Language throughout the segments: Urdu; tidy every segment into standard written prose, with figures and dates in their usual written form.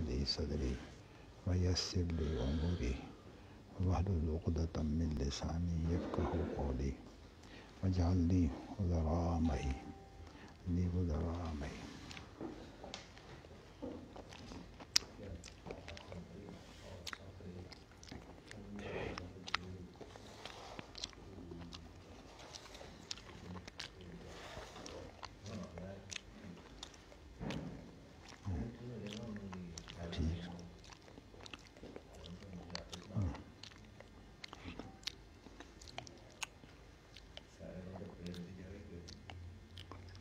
لي صدري ويسر لي أموري واحلل عقدة من لساني يفقهوا قولي واجعل لي وزراء معي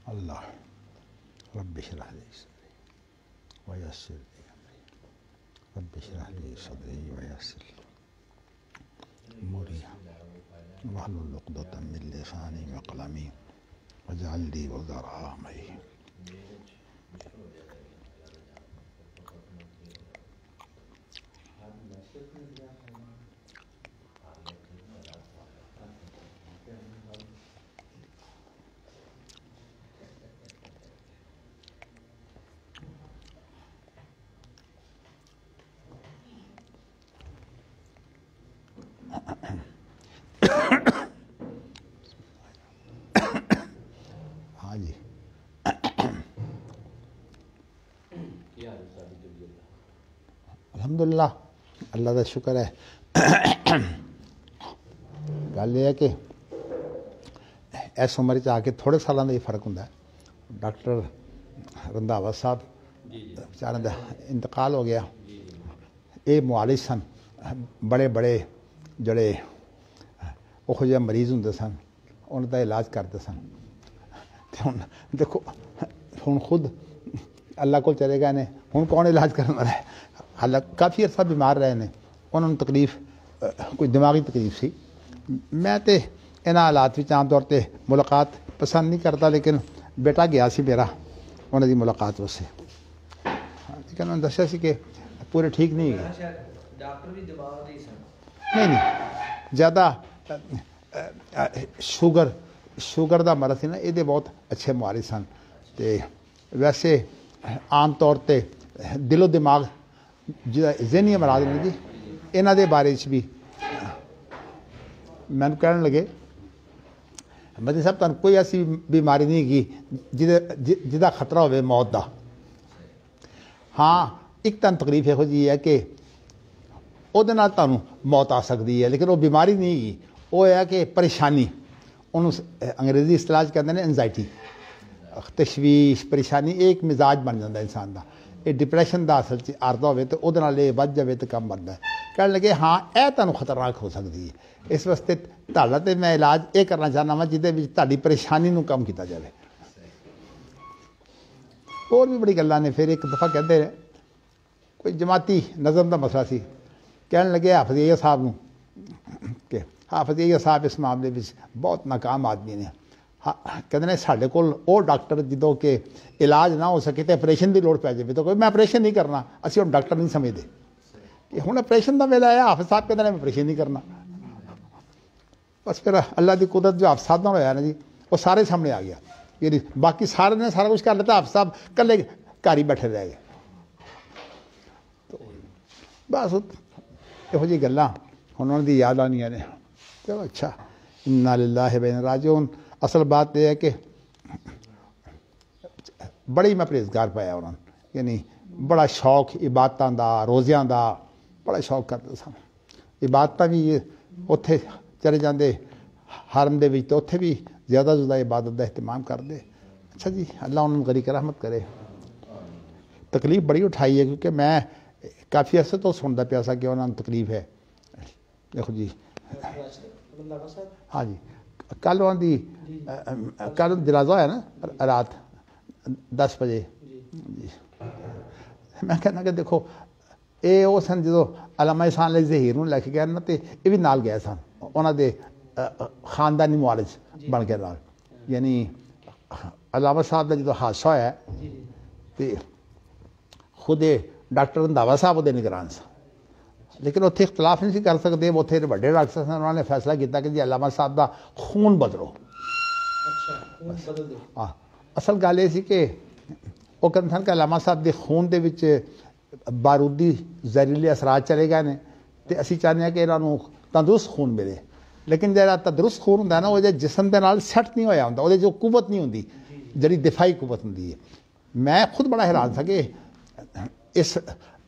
اللہ رب اشرح لي صدري ويسر لي امري رب اشرح لي صدري ويسر لي اموري واحلل عقدة من لساني وقلمي واجعل لي وزراء معي ہاں جی الحمدللہ اللہ کا شکر ہے گل یہ ہے کہ اس عمر آ کے تھوڑے سالوں کا یہ فرق ہوتا ہے ڈاکٹر رنداوا صاحب بیچارے کا انتقال ہو گیا یہ معالج سن بڑے بڑے جڑے وہ جہے مریض ہوں سن ان کا علاج کرتے سن ہوں دیکھو ہوں خود اللہ کو چلے گئے نے ہوں کون علاج کرنے والا ہے حالانکہ کافی عرصہ بیمار رہے ہیں انہوں نے تکلیف کوئی دماغی تکلیف سی میں تے انہاں حالات وچ عام طور تے ملاقات پسند نہیں کرتا لیکن بیٹا گیا سی میرا انہوں دی ملاقات اس سے لیکن انہوں نے دسیا سی کہ پورے ٹھیک نہیں گئے ڈاکٹر بھی دماغ نہیں سن نہیں زیادہ شوگر دا مرض سی نا یہ بہت اچھے معالج سن تے ویسے عام طور تے دل و دماغ جہاں ذہنی امراض نے جی یہاں دے بارے بھی میں کہنے لگے مدنی صاحب تمہیں کوئی ایسی بیماری نہیں کی جہاں خطرہ ہوئے موت دا ہاں ایک تن تکلیف یہو جی ہے کہ وہ تمہیں موت آ سکتی ہے لیکن وہ بیماری نہیں گی وہ ہے کہ پریشانی انہوں انگریزی اصطلاح کہتے ہیں انزائٹی تشویش پریشانی ایک مزاج بن جاتا ہے انسان کا یہ ڈپریشن کا اصل آردا ہوئے تو وہ بچ جائے تو کم بنتا ہے کہنے لگے ہاں یہ تمہیں خطرناک ہو سکتی ہے اس واسطے تہاڈا تے میں علاج یہ کرنا چاہنا وا جہد تہاڈی پریشانی نو کم کیا جائے اور بھی بڑی گلاں نے پھر ایک دفعہ کہتے ہیں کوئی جماعتی نظم کا مسئلہ سی کہنے لگے حافظ عیہ صاحب نو کہ حافظ عیہ صاحب اس معاملے میں بہت ناکام آدمی نے کہتے ہیں سارے کول وہ ڈاکٹر جدوں کہ علاج نہ ہو سکے تو آپریشن کی لوڑ پی جائے تو کوئی میں آپریشن نہیں کرنا اسی ہوں ڈاکٹر نہیں سمجھتے کہ ہوں آپریشن کا ویلا آیا حافظ صاحب کہتے ہیں میں آپریشن نہیں کرنا بس پھر اللہ کی قدرت جو حافظ صاحب نہ ہوا نا جی وہ سارے سامنے آ گیا یعنی باقی سارے نے سارا کچھ کر لیتا حافظ صاحب کلے گھر ہی بیٹھے رہ گئے تو بس یہو جی گلاں انہوں نے یاد آنی نے چلو اچھا انا للہ و انا راجعون اصل بات یہ ہے کہ بڑی میں پرہیزگار پایا انہوں نے یعنی بڑا شوق عبادتوں دا روزیاں دا بڑا شوق کرتے سن عبادت بھی اتنے چلے جاندے حرم دے وچ تو اتنے بھی زیادہ عبادت دا اہتمام کرتے اچھا جی اللہ انہوں نے غریق رحمت کرے تکلیف بڑی اٹھائی ہے کیونکہ میں کافی عرصے تو سنتا پیا سا کہ انہوں نے تکلیف ہے دیکھو جی ہاں جی کل انہوں دی کل جنازہ ہوا نا رات 10 بجے جی میں کہنا کہ دیکھو یہ وہ سن جدو علامہ احسان علی ظہیر لے کے گئے نا تو یہ بھی نال گئے سن انہوں دے خاندانی معالج بن کے نال یعنی علامہ صاحب کا جدو حادثہ ہوا تو خود ڈاکٹر رنداوا صاحب وہ نگران سن لیکن اتنے اختلاف نہیں کر سکتے اتنے وڈے ڈاکٹر سن انہوں نے فیصلہ کیا کہ جی علامہ صاحب کا خون بدلو ہاں اصل گل یہ کہ وہ کہتے سن کہ علامہ صاحب کے خون دے وچ ਬਾਰੂਦੀ ਜ਼ਹਿਰੀਲੇ ਅਸਰਾਤ ਚਲੇ ਗਏ ਨੇ ਤੇ ਅਸੀਂ ਚਾਹੁੰਦੇ ਹਾਂ ਕਿ ਇਹਨਾਂ ਨੂੰ ਤੰਦਰੁਸਤ ਖੂਨ ਮਿਲੇ। ਲੇਕਿਨ ਜਿਹੜਾ ਤੰਦਰੁਸਤ ਖੂਨ ਹੁੰਦਾ ਨਾ ਉਹਦੇ ਜਿਸਮ ਦੇ ਨਾਲ ਸੈੱਟ ਨਹੀਂ ਹੋਇਆ ਹੁੰਦਾ, ਉਹਦੇ 'ਚ ਕੁਵਤ ਨਹੀਂ ਹੁੰਦੀ ਜਿਹੜੀ ਦਿਫਾਈ ਕੁਵਤ ਹੁੰਦੀ ਹੈ। ਮੈਂ ਖੁਦ ਬੜਾ ਹੈਰਾਨ ਸੀ ਕਿ ਇਸ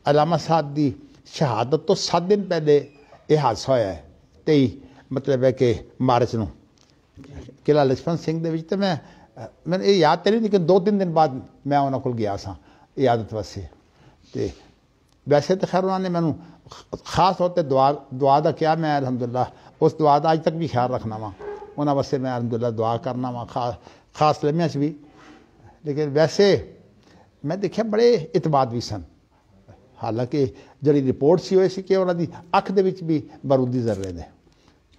ਅਲਾਮਾ ਸਾਹਿਬ ਦੀ ਸ਼ਹਾਦਤ ਤੋਂ 7 ਦਿਨ ਪਹਿਲੇ ਇਹ ਹਾਦਸਾ ਹੋਇਆ ਹੈ, 23 ਮਤਲਬ ਹੈ ਕਿ ਮਾਰਚ ਨੂੰ ਕਿਲ੍ਹਾ ਲਜਪਤ ਸਿੰਘ ਦੇ ਵਿੱਚ। ਤੇ ਮੈਨੂੰ ਇਹ ਯਾਦ ਤਾਂ ਨਹੀਂ, ਲੇਕਿਨ 2-3 ਦਿਨ ਬਾਅਦ ਮੈਂ ਉਹਨਾਂ ਕੋਲ ਗਿਆ ਸਾਂ ਇਆਦਤ ਵਾਸਤੇ। ਤੇ ਵੈਸੇ ਤਾਂ ਖੈਰ ਉਹਨਾਂ ਨੇ ਮੈਨੂੰ ਖਾਸ ਤੌਰ 'ਤੇ ਦੁਆ ਦਾ ਕਿਹਾ। ਮੈਂ ਅਲਹਮਦੁਲਿਲਾ ਉਸ ਦੁਆ ਦਾ ਅੱਜ ਤੱਕ ਵੀ ਖਿਆਲ ਰੱਖਣਾ ਵਾ, ਉਹਨਾਂ ਵਾਸਤੇ ਮੈਂ ਅਲਹਮਦੁਲਿਲਾ ਦੁਆ ਕਰਨਾ ਵਾ ਖਾਸ ਲਮਿਆਂ 'ਚ ਵੀ। ਲੇਕਿਨ ਵੈਸੇ ਮੈਂ ਦੇਖਿਆ ਬੜੇ ਇਤਬਾਦ ਵੀ ਸਨ। ਹਾਲਾਂਕਿ ਜਿਹੜੀ ਰਿਪੋਰਟ ਸੀ ਉਹ ਸੀ ਕਿ ਉਹਨਾਂ ਦੀ ਅੱਖ ਦੇ ਵਿੱਚ ਵੀ ਬਾਰੂਦੀ ਜ਼ਰਰੇ ਨੇ,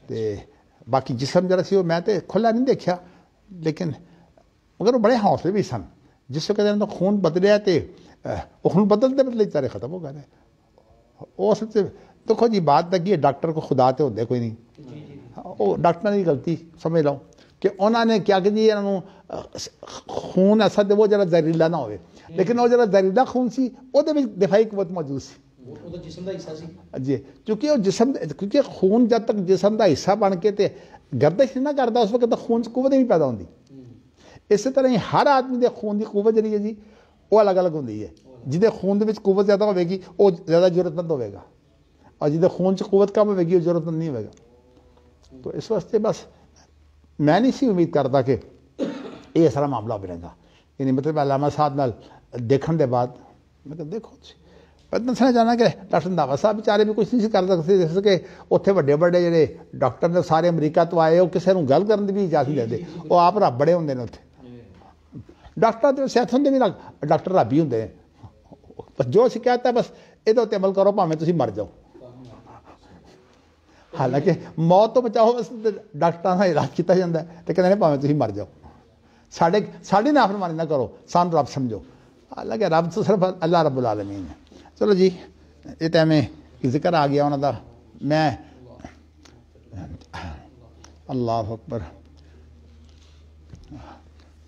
ਤੇ ਬਾਕੀ ਜਿਸਮ ਜਿਹੜਾ ਸੀ ਉਹ ਮੈਂ ਤਾਂ ਖੁੱਲ੍ਹਾ ਨਹੀਂ ਦੇਖਿਆ, ਲੇਕਿਨ ਮਗਰ ਉਹ ਬੜੇ ਹੌਸਲੇ ਵੀ ਸਨ। ਜਿਸ ਵਕਤ ਇਹਨਾਂ ਦਾ ਖੂਨ ਬਦਲਿਆ ਤੇ ਉਹ ਖੂਨ ਬਦਲਦੇ ਬਦਲੇ ਸਾਰੇ ਖਤਮ ਹੋ ਗਏ ਨੇ। ਉਸ 'ਚ ਦੇਖੋ ਜੀ ਬਾਤ ਲੱਗੀ ਹੈ, ਡਾਕਟਰ ਕੋ ਖੁਦਾ ਤੇ ਹੁੰਦੇ ਕੋਈ ਨਹੀਂ, ਉਹ ਡਾਕਟਰਾਂ ਦੀ ਗਲਤੀ ਸਮਝ ਲਓ ਕਿ ਉਹਨਾਂ ਨੇ ਕਿਹਾ ਕਿ ਜੀ ਇਹਨਾਂ ਨੂੰ ਖੂਨ ਐਸਾ ਦੇਵੋ ਜਿਹੜਾ ਜ਼ਹਿਰੀਲਾ ਨਾ ਹੋਵੇ। ਲੇਕਿਨ ਉਹ ਜਿਹੜਾ ਜ਼ਹਿਰੀਲਾ ਖੂਨ ਸੀ ਉਹਦੇ ਵਿੱਚ ਦਿਫਾਈ ਕੁਵਤ ਮੌਜੂਦ ਸੀ, ਉਹਦਾ ਜਿਸਮ ਦਾ ਹਿੱਸਾ ਸੀ ਜੀ। ਕਿਉਂਕਿ ਉਹ ਜਿਸਮ, ਕਿਉਂਕਿ ਖੂਨ ਜਦ ਤੱਕ ਜਿਸਮ ਦਾ ਹਿੱਸਾ ਬਣ ਕੇ ਤੇ ਗਰਦਸ਼ ਨਾ ਕਰਦਾ ਉਸ ਵਕਤ ਤੱਕ ਖੂਨ 'ਚ ਕੁਵਤ ਨਹੀਂ ਪੈਦਾ ਹੁੰਦੀ। ਇਸੇ ਤਰ੍ਹਾਂ ਹੀ ਹਰ ਆਦਮੀ ਦੇ ਖੂਨ ਦੀ ਕੁਵਤ ਜਿਹੜੀ ਹੈ ਜੀ ਉਹ ਅਲੱਗ ਅਲੱਗ ਹੁੰਦੀ ਹੈ। ਜਿਹਦੇ ਖੂਨ ਦੇ ਵਿੱਚ ਕੁਵਤ ਜ਼ਿਆਦਾ ਹੋਵੇਗੀ ਉਹ ਜ਼ਿਆਦਾ ਜ਼ਰੂਰਤਮੰਦ ਹੋਵੇਗਾ, ਔਰ ਜਿਹਦੇ ਖੂਨ 'ਚ ਕੁਵਤ ਕਮ ਹੋਵੇਗੀ ਉਹ ਜ਼ਰੂਰਤਮੰਦ ਨਹੀਂ ਹੋਵੇਗਾ। ਤਾਂ ਇਸ ਵਾਸਤੇ ਬਸ ਮੈਂ ਨਹੀਂ ਸੀ ਉਮੀਦ ਕਰਦਾ ਕਿ ਇਹ ਸਾਰਾ ਮਾਮਲਾ ਬਣੇਗਾ। ਯਾਨੀ ਮਤਲਬ ਅਲਾਮਾ ਸਾਹਿਬ ਨਾਲ ਦੇਖਣ ਦੇ ਬਾਅਦ ਮੈਂ ਕਿਹਾ ਦੇਖੋ ਪਰ ਦੱਸਣਾ ਚਾਹੁੰਦਾ ਕਿ ਡਾਕਟਰ ਰੰਧਾਵਾ ਸਾਹਿਬ ਵਿਚਾਰੇ ਵੀ ਕੁਛ ਨਹੀਂ ਸੀ ਕਰ ਸਕਦੇ, ਜਿਸ ਕਿ ਉੱਥੇ ਵੱਡੇ ਵੱਡੇ ਜਿਹੜੇ ਡਾਕਟਰ ਨੇ ਸਾਰੇ ਅਮਰੀਕਾ ਤੋਂ ਆਏ, ਉਹ ਕਿਸੇ ਨੂੰ ਗੱਲ ਕਰਨ ਦੀ ਵੀ ਇਜਾਜ਼ਤ ਨਹੀਂ ਦਿੰਦੇ, ਉਹ ਆਪ ਰੱਬ ਬੜੇ ਹੁੰਦੇ ਨੇ ਉੱਥੇ। ਡਾਕਟਰਾਂ ਦੇ ਸਿਹਤ ਹੁੰਦੇ ਵੀ ਡਾਕਟਰ ਰੱਬ ਹੀ ਹੁੰਦੇ ਨੇ। ਜੋ ਸ਼ਿਕਾਇਤ ਹੈ ਬਸ ਇਹਦੇ ਉੱਤੇ ਅਮਲ ਕਰੋ ਭਾਵੇਂ ਤੁਸੀਂ ਮਰ ਜਾਓ। ਹਾਲਾਂਕਿ ਮੌਤ ਤੋਂ ਬਚਾਓ ਬਸ ਡਾਕਟਰਾਂ ਦਾ ਇਲਾਜ ਕੀਤਾ ਜਾਂਦਾ ਤੇ ਕਹਿੰਦੇ ਨੇ ਭਾਵੇਂ ਤੁਸੀਂ ਮਰ ਜਾਓ, ਸਾਡੀ ਨਾਫਰਮਾਨੀ ਨਾ ਕਰੋ, ਸਾਨੂੰ ਰੱਬ ਸਮਝੋ। ਹਾਲਾਂਕਿ ਰੱਬ ਤੋਂ ਸਿਰਫ ਅੱਲਾਹ ਰੱਬੁਲ ਆਲਮੀਨ ਹੈ। ਚਲੋ ਜੀ, ਇਹ ਤਾਂ ਐਵੇਂ ਜ਼ਿਕਰ ਆ ਗਿਆ ਉਹਨਾਂ ਦਾ। ਮੈਂ ਅੱਲਾਹੁ ਅਕਬਰ।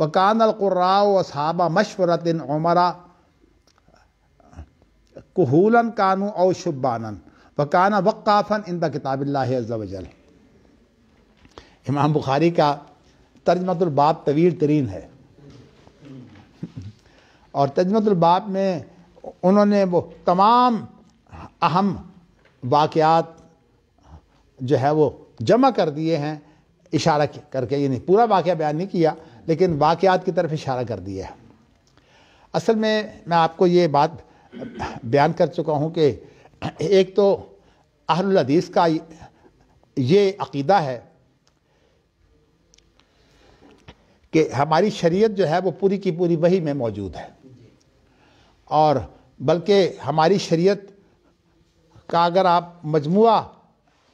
وکان القراء واصحاب مشورۃ عمرا کہولا کانوا او شبانا وکان وقافا عند کتاب اللہ عز وجل۔ امام بخاری کا ترجمۃ الباب طویل ترین ہے، اور ترجمۃ الباب میں انہوں نے وہ تمام اہم واقعات جو ہے وہ جمع کر دیے ہیں، اشارہ کر کے، یعنی پورا واقعہ بیان نہیں کیا لیکن واقعات کی طرف اشارہ کر دیا ہے۔ اصل میں آپ کو یہ بات بیان کر چکا ہوں کہ ایک تو اہل الحدیث کا یہ عقیدہ ہے کہ ہماری شریعت جو ہے وہ پوری کی پوری وحی میں موجود ہے، اور بلکہ ہماری شریعت کا اگر آپ مجموعہ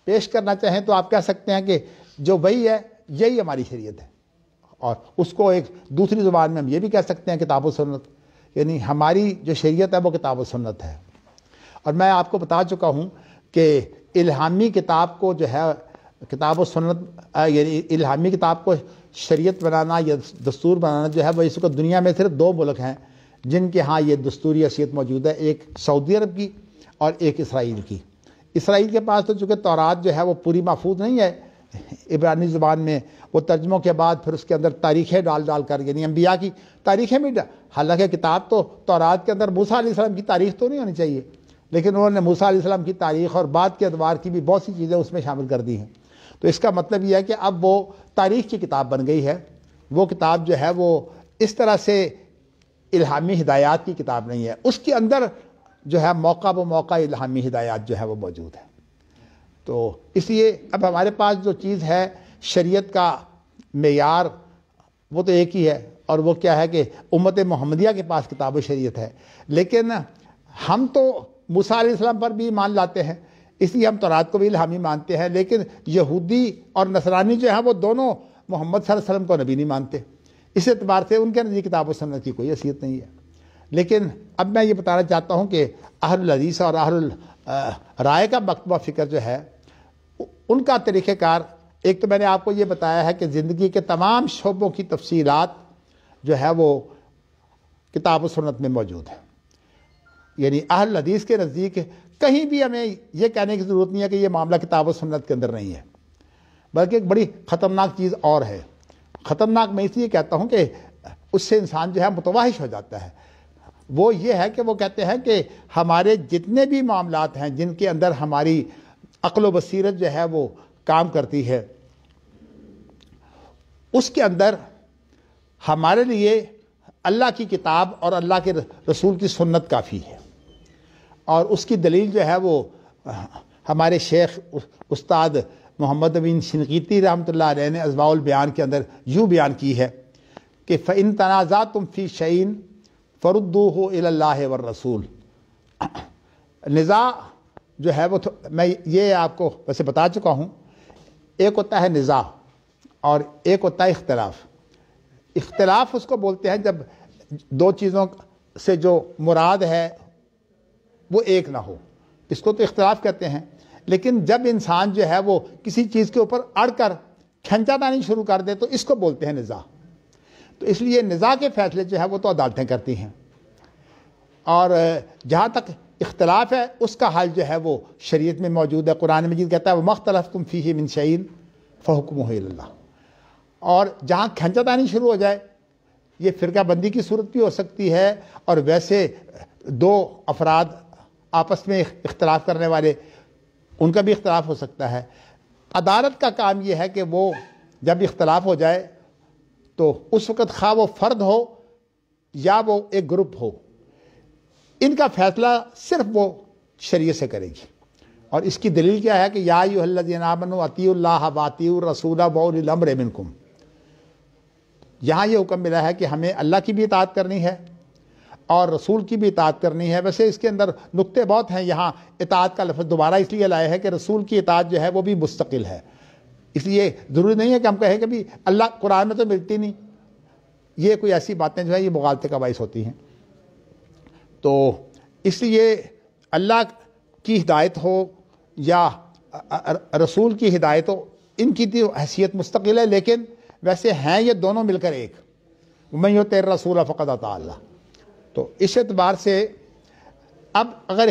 پیش کرنا چاہیں تو آپ کہہ سکتے ہیں کہ جو وحی ہے یہی ہماری شریعت ہے، اور اس کو ایک دوسری زبان میں ہم یہ بھی کہہ سکتے ہیں کتاب و سنت، یعنی ہماری جو شریعت ہے وہ کتاب و سنت ہے۔ اور میں آپ کو بتا چکا ہوں کہ الہامی کتاب کو جو ہے کتاب و سنت، یعنی الہامی کتاب کو شریعت بنانا یا دستور بنانا جو ہے وہ اس وقت دنیا میں صرف 2 ملک ہیں جن کے ہاں یہ دستوری حیثیت موجود ہے، ایک سعودی عرب کی اور ایک اسرائیل کی۔ اسرائیل کے پاس تو چونکہ تورات جو ہے وہ پوری محفوظ نہیں ہے عبرانی زبان میں، وہ ترجموں کے بعد پھر اس کے اندر تاریخیں ڈال کر، یعنی انبیاء کی تاریخیں بھی حالانکہ کتاب تو تورات کے اندر موسیٰ علیہ السلام کی تاریخ تو نہیں ہونی چاہیے، لیکن انہوں نے موسیٰ علیہ السلام کی تاریخ اور بعد کے ادوار کی بھی بہت سی چیزیں اس میں شامل کر دی ہیں۔ تو اس کا مطلب یہ ہے کہ اب وہ تاریخ کی کتاب بن گئی ہے، وہ کتاب جو ہے وہ اس طرح سے الہامی ہدایات کی کتاب نہیں ہے، اس کے اندر جو ہے موقع بہ موقع الہامی ہدایات جو ہے وہ موجود ہے۔ تو اس لیے اب ہمارے پاس جو چیز ہے شریعت کا معیار وہ تو ایک ہی ہے، اور وہ کیا ہے کہ امت محمدیہ کے پاس کتاب و شریعت ہے، لیکن ہم تو موسیٰ علیہ السلام پر بھی ایمان لاتے ہیں، اس لیے ہم تورات کو بھی الہامی مانتے ہیں، لیکن یہودی اور نصرانی جو ہیں وہ دونوں محمد صلی اللہ علیہ وسلم کو نبی نہیں مانتے، اس اعتبار سے ان کے نزدیک کتاب و سنت کی کوئی حیثیت نہیں ہے۔ لیکن اب میں یہ بتانا چاہتا ہوں کہ اہل الحدیث اور اہل رائے کا مکتبہ فکر جو ہے ان کا طریقہ کار، ایک تو میں نے آپ کو یہ بتایا ہے کہ زندگی کے تمام شعبوں کی تفصیلات جو ہے وہ کتاب و سنت میں موجود ہے، یعنی اہل حدیث کے نزدیک کہیں بھی ہمیں یہ کہنے کی ضرورت نہیں ہے کہ یہ معاملہ کتاب و سنت کے اندر نہیں ہے، بلکہ ایک بڑی خطرناک چیز اور ہے۔ خطرناک میں اس لیے کہتا ہوں کہ اس سے انسان جو ہے متوحش ہو جاتا ہے، وہ یہ ہے کہ وہ کہتے ہیں کہ ہمارے جتنے بھی معاملات ہیں جن کے اندر ہماری عقل و بصیرت جو ہے وہ کام کرتی ہے، اس کے اندر ہمارے لیے اللہ کی کتاب اور اللہ کے رسول کی سنت کافی ہے، اور اس کی دلیل جو ہے وہ ہمارے شیخ استاد محمد امین شنقیطی رحمۃ اللہ علیہ نے اضواء البیان کے اندر یوں بیان کی ہے کہ فَإِن تَنَازَعْتُمْ فِي شَيْءٍ فَرُدُّوهُ إِلَى اللَّهِ وَالرَّسُولِ۔ نزاع جو ہے وہ میں یہ آپ کو ویسے بتا چکا ہوں، ایک ہوتا ہے نزاع اور ایک ہوتا ہے اختلاف۔ اختلاف اس کو بولتے ہیں جب 2 چیزوں سے جو مراد ہے وہ ایک نہ ہو، اس کو تو اختلاف کہتے ہیں۔ لیکن جب انسان جو ہے وہ کسی چیز کے اوپر اڑ کر کھنچا تانی شروع کر دے تو اس کو بولتے ہیں نزاع۔ تو اس لیے نزاع کے فیصلے جو ہے وہ تو عدالتیں کرتی ہیں، اور جہاں تک اختلاف ہے اس کا حل جو ہے وہ شریعت میں موجود ہے۔ قرآن مجید کہتا ہے وَمَا اخْتَلَفْتُمْ فِيهِ مِنْ شَيْءٍ فَحُكْمُهُ إِلَى اللَّهِ۔ اور جہاں کھنچا تانی شروع ہو جائے، یہ فرقہ بندی کی صورت بھی ہو سکتی ہے، اور ویسے 2 افراد آپس میں اختلاف کرنے والے ان کا بھی اختلاف ہو سکتا ہے۔ عدالت کا کام یہ ہے کہ وہ جب اختلاف ہو جائے تو اس وقت خواہ وہ فرد ہو یا وہ ایک گروپ ہو، ان کا فیصلہ صرف وہ شریعت سے کرے گی۔ اور اس کی دلیل کیا ہے کہ یا ایھا الذین آمنوا اطیعوا اللہ واطیعوا الرسول واولی الامر منکم۔ یہاں یہ حکم ملا ہے کہ ہمیں اللہ کی بھی اطاعت کرنی ہے اور رسول کی بھی اطاعت کرنی ہے۔ ویسے اس کے اندر نقطے بہت ہیں، یہاں اطاعت کا لفظ دوبارہ اس لیے لایا ہے کہ رسول کی اطاعت جو ہے وہ بھی مستقل ہے، اس لیے ضروری نہیں ہے کہ ہم کہیں کہ بھی اللہ قرآن میں تو ملتی نہیں، یہ کوئی ایسی باتیں جو ہیں یہ مغالطے کا باعث ہوتی ہیں۔ تو اس لیے اللہ کی ہدایت ہو یا رسول کی ہدایت ہو، ان کی تو حیثیت مستقل ہے، لیکن ویسے ہیں یہ دونوں مل کر ایک۔ ومن یطع الرسول فقد اطاع اللہ. تو اس اعتبار سے اب اگر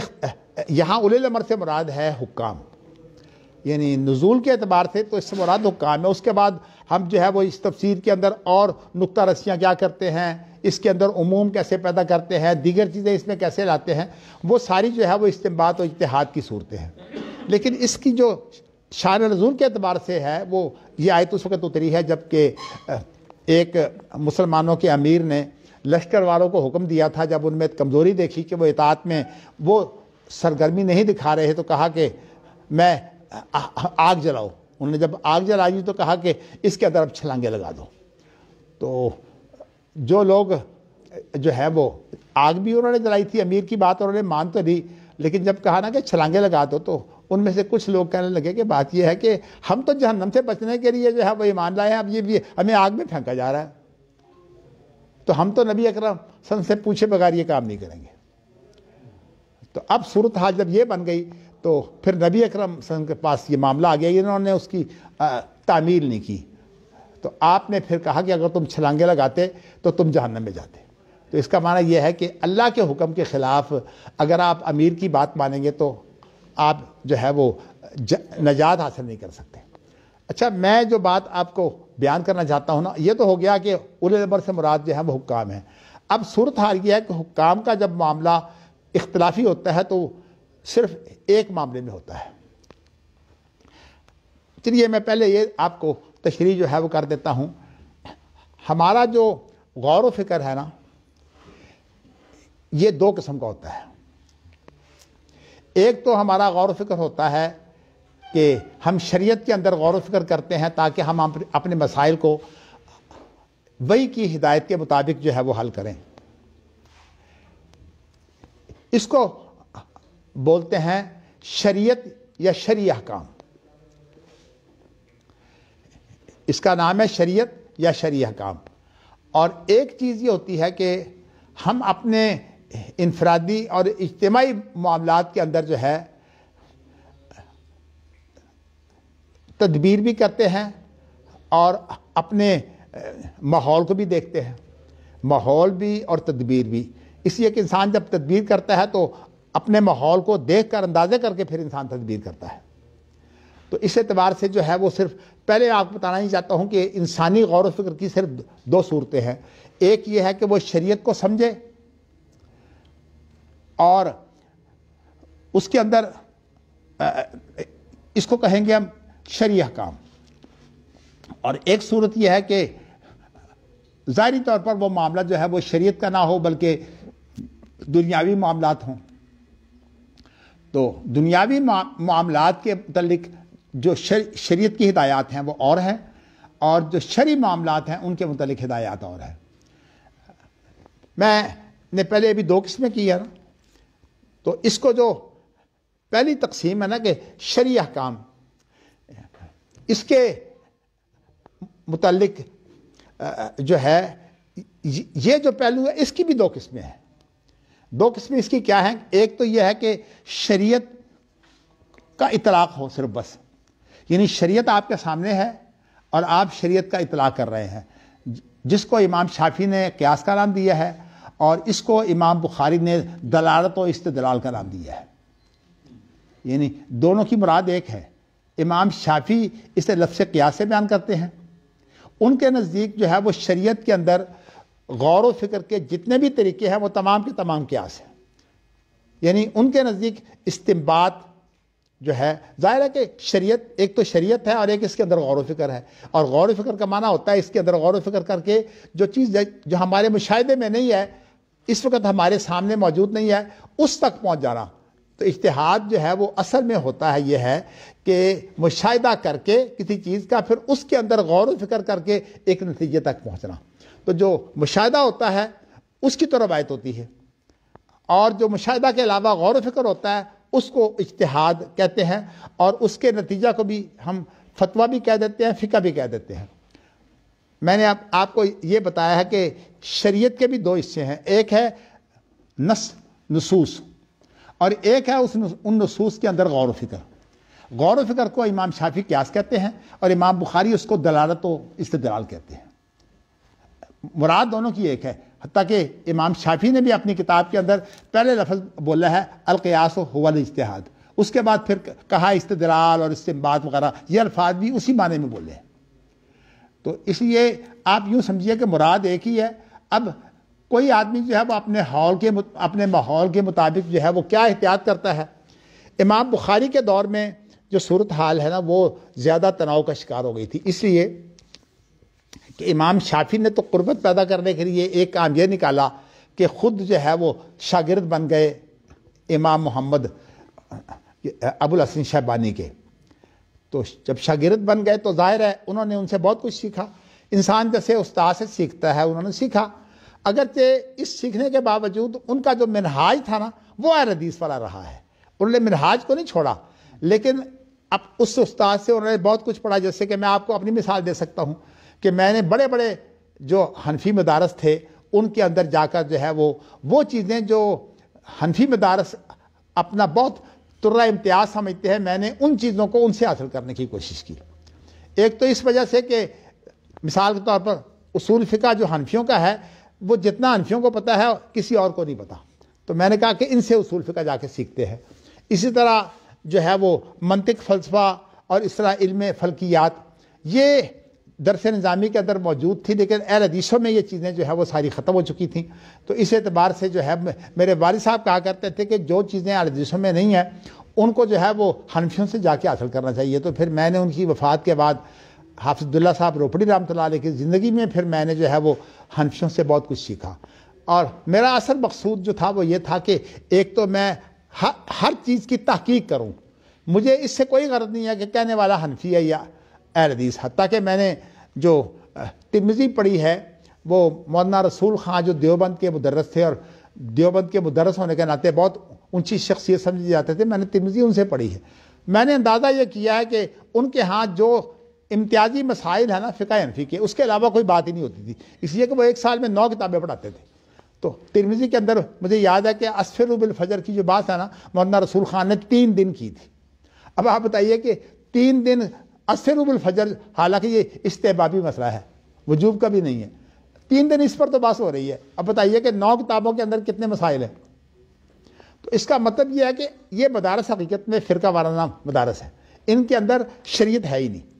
یہاں اولی الامر سے مراد ہے حکام، یعنی نزول کے اعتبار سے تو اس سے مراد حکام ہے. اس کے بعد ہم جو ہے وہ اس تفسیر کے اندر اور نقطہ رسیاں کیا کرتے ہیں، اس کے اندر عموم کیسے پیدا کرتے ہیں، دیگر چیزیں اس میں کیسے لاتے ہیں، وہ ساری جو ہے وہ استنباط و اجتہاد کی صورتیں ہیں. لیکن اس کی جو شان نزول کے اعتبار سے ہے وہ یہ آیت اس وقت اتری ہے جب کہ ایک مسلمانوں کے امیر نے لشکر والوں کو حکم دیا تھا، جب ان میں کمزوری دیکھی کہ وہ اطاعت میں وہ سرگرمی نہیں دکھا رہے، تو کہا کہ میں آگ جلاؤ. انہوں نے جب آگ جلائی تو کہا کہ اس کے اندر اب چھلانگے لگا دو. تو جو لوگ جو ہے وہ آگ بھی انہوں نے جلائی تھی، امیر کی بات انہوں نے مان تو لی، لیکن جب کہا نا کہ چھلانگے لگا دو تو ان میں سے کچھ لوگ کہنے لگے کہ بات یہ ہے کہ ہم تو جہنم سے بچنے کے لیے جو ہے وہ ایمان لائے ہیں، اب یہ بھی ہمیں آگ میں پھینکا جا رہا ہے، تو ہم تو نبی اکرم صلی اللہ علیہ وسلم سے پوچھے بغیر یہ کام نہیں کریں گے. تو اب صورتحال جب یہ بن گئی تو پھر نبی اکرم صلی اللہ علیہ وسلم کے پاس یہ معاملہ آ گیا، انہوں نے اس کی تعمیل نہیں کی. تو آپ نے پھر کہا کہ اگر تم چھلانگے لگاتے تو تم جہنم میں جاتے. تو اس کا معنی یہ ہے کہ اللہ کے حکم کے خلاف اگر آپ امیر کی بات مانیں گے تو آپ جو ہے وہ نجات حاصل نہیں کر سکتے. اچھا، میں جو بات آپ کو بیان کرنا چاہتا ہوں نا، یہ تو ہو گیا کہ اولی الامر سے مراد جو ہے وہ حکام ہیں. اب صورتحال یہ ہے کہ حکام کا جب معاملہ اختلافی ہوتا ہے تو صرف ایک معاملے میں ہوتا ہے. چلیے میں پہلے یہ آپ کو تشریح جو ہے وہ کر دیتا ہوں. ہمارا جو غور و فکر ہے نا، یہ دو قسم کا ہوتا ہے. ایک تو ہمارا غور و فکر ہوتا ہے کہ ہم شریعت کے اندر غور و فکر کرتے ہیں تاکہ ہم اپنے مسائل کو وحی کی ہدایت کے مطابق جو ہے وہ حل کریں. اس کو بولتے ہیں شریعت یا شرعی احکام. اس کا نام ہے شریعت یا شرعی احکام. اور ایک چیز یہ ہوتی ہے کہ ہم اپنے انفرادی اور اجتماعی معاملات کے اندر جو ہے تدبیر بھی کرتے ہیں اور اپنے ماحول کو بھی دیکھتے ہیں. ماحول بھی اور تدبیر بھی. اس لیے کہ انسان جب تدبیر کرتا ہے تو اپنے ماحول کو دیکھ کر اندازے کر کے پھر انسان تدبیر کرتا ہے. تو اس اعتبار سے جو ہے وہ صرف پہلے آپ کو بتانا ہی چاہتا ہوں کہ انسانی غور و فکر کی صرف دو صورتیں ہیں. ایک یہ ہے کہ وہ شریعت کو سمجھے اور اس کے اندر اس کو کہیں گے ہم شرعی احکام. اور ایک صورت یہ ہے کہ ظاہری طور پر وہ معاملہ جو ہے وہ شریعت کا نہ ہو بلکہ دنیاوی معاملات ہوں. تو دنیاوی معاملات کے متعلق جو شریعت کی ہدایات ہیں وہ اور ہیں، اور جو شرعی معاملات ہیں ان کے متعلق ہدایات اور ہیں. میں نے پہلے ابھی دو قسمیں کی ہیں نا، تو اس کو جو پہلی تقسیم ہے نا کہ شرعی احکام، اس کے متعلق جو ہے یہ جو پہلو ہے اس کی بھی دو قسمیں ہیں. دو قسمیں اس کی کیا ہیں؟ ایک تو یہ ہے کہ شریعت کا اطلاق ہو صرف بس، یعنی شریعت آپ کے سامنے ہے اور آپ شریعت کا اطلاق کر رہے ہیں، جس کو امام شافعی نے قیاس کا نام دیا ہے اور اس کو امام بخاری نے دلالت و استدلال کا نام دیا ہے. یعنی دونوں کی مراد ایک ہے. امام شافعی اسے لفظ قیاس سے بیان کرتے ہیں. ان کے نزدیک جو ہے وہ شریعت کے اندر غور و فکر کے جتنے بھی طریقے ہیں وہ تمام کے تمام قیاس ہیں. یعنی ان کے نزدیک استنباط جو ہے، ظاہر ہے کہ شریعت ایک تو شریعت ہے اور ایک اس کے اندر غور و فکر ہے. اور غور و فکر کا معنی ہوتا ہے اس کے اندر غور و فکر کر کے جو چیز جو ہمارے مشاہدے میں نہیں ہے، اس وقت ہمارے سامنے موجود نہیں ہے، اس تک پہنچ جانا. تو اجتہاد جو ہے وہ اصل میں ہوتا ہے یہ ہے کہ مشاہدہ کر کے کسی چیز کا پھر اس کے اندر غور و فکر کر کے ایک نتیجے تک پہنچنا. تو جو مشاہدہ ہوتا ہے اس کی تو روایت ہوتی ہے، اور جو مشاہدہ کے علاوہ غور و فکر ہوتا ہے اس کو اجتہاد کہتے ہیں، اور اس کے نتیجہ کو بھی ہم فتویٰ بھی کہہ دیتے ہیں، فقہ بھی کہہ دیتے ہیں. میں نے آپ کو یہ بتایا ہے کہ شریعت کے بھی دو حصے ہیں. ایک ہے نصوص اور ایک ہے ان نصوص کے اندر غور و فکر. غور و فکر کو امام شافعی قیاس کہتے ہیں اور امام بخاری اس کو دلالت و استدلال کہتے ہیں. مراد دونوں کی ایک ہے، حتیٰ کہ امام شافعی نے بھی اپنی کتاب کے اندر پہلے لفظ بولا ہے القیاس هو الاجتہاد، اس کے بعد پھر کہا استدلال اور استنباط وغیرہ، یہ الفاظ بھی اسی معنی میں بولے ہیں۔ تو اس لیے آپ یوں سمجھیے کہ مراد ایک ہی ہے۔ اب کوئی آدمی جو ہے وہ اپنے ماحول کے مطابق جو ہے وہ کیا احتیاط کرتا ہے۔ امام بخاری کے دور میں جو صورتحال ہے نا وہ زیادہ تناؤ کا شکار ہو گئی تھی، اس لیے کہ امام شافعی نے تو قربت پیدا کرنے کے لیے ایک کام یہ نکالا کہ خود جو ہے وہ شاگرد بن گئے امام محمد ابوالحسن شیبانی کے۔ تو جب شاگرد بن گئے تو ظاہر ہے انہوں نے ان سے بہت کچھ سیکھا، انسان جیسے استاد سے سیکھتا ہے، انہوں نے سیکھا۔ اگرچہ اس سیکھنے کے باوجود ان کا جو منہاج تھا نا وہ اہل حدیث والا رہا ہے، انہوں نے منہاج کو نہیں چھوڑا، لیکن اب اس استاد سے انہوں نے بہت کچھ پڑھا۔ جیسے کہ میں آپ کو اپنی مثال دے سکتا ہوں کہ میں نے بڑے بڑے جو حنفی مدارس تھے ان کے اندر جا کر جو ہے وہ چیزیں جو حنفی مدارس اپنا بہت ترہ امتیاز سمجھتے ہیں، میں نے ان چیزوں کو ان سے حاصل کرنے کی کوشش کی۔ ایک تو اس وجہ سے کہ مثال کے طور پر اصول فقہ جو حنفیوں کا ہے وہ جتنا حنفیوں کو پتہ ہے کسی اور کو نہیں پتہ، تو میں نے کہا کہ ان سے اصول فقہ جا کے سیکھتے ہیں۔ اسی طرح جو ہے وہ منطق، فلسفہ اور اس طرح علم فلکیات یہ درس نظامی کے اندر موجود تھی، لیکن اہل حدیثوں میں یہ چیزیں جو ہے وہ ساری ختم ہو چکی تھیں۔ تو اس اعتبار سے جو ہے میرے والد صاحب کہا کرتے تھے کہ جو چیزیں اہل حدیثوں میں نہیں ہیں ان کو جو ہے وہ حنفیوں سے جا کے حاصل کرنا چاہیے۔ تو پھر میں نے ان کی وفات کے بعد حافظ عبداللہ صاحب روپڑی رحمۃ اللہ علیہ کی زندگی میں پھر میں نے جو ہے وہ حنفیوں سے بہت کچھ سیکھا، اور میرا اصل مقصود جو تھا وہ یہ تھا کہ ایک تو میں ہر چیز کی تحقیق کروں، مجھے اس سے کوئی غرض نہیں ہے کہ کہنے والا حنفی ہے یا اہل حدیث۔ حتیٰ کہ میں نے جو ترمذی پڑھی ہے وہ مولانا رسول خان جو دیوبند کے مدرس تھے اور دیوبند کے مدرس ہونے کے ناطے بہت اونچی شخصیت سمجھی جاتے تھے، میں نے ترمذی ان سے پڑھی ہے۔ میں نے اندازہ یہ کیا ہے کہ ان کے ہاں جو امتیازی مسائل ہیں نا فقہ حنفی کے، اس کے علاوہ کوئی بات ہی نہیں ہوتی تھی، اس لیے کہ وہ ایک سال میں 9 کتابیں پڑھاتے تھے۔ تو ترمذی کے اندر مجھے یاد ہے کہ اسفروا بالفجر کی جو بات ہے نا مولانا رسول خان نے 3 دن کی تھی۔ اب آپ بتائیے کہ 3 دن اسفروا بالفجر، حالانکہ یہ استحبابی مسئلہ ہے، وجوب کا بھی نہیں ہے، 3 دن اس پر تو بحث ہو رہی ہے۔ اب بتائیے کہ 9 کتابوں کے اندر کتنے مسائل ہیں۔ تو اس کا مطلب یہ ہے کہ یہ مدارس حقیقت میں فرقہ وارانہ مدارس ہے، ان کے اندر شریعت ہے ہی نہیں۔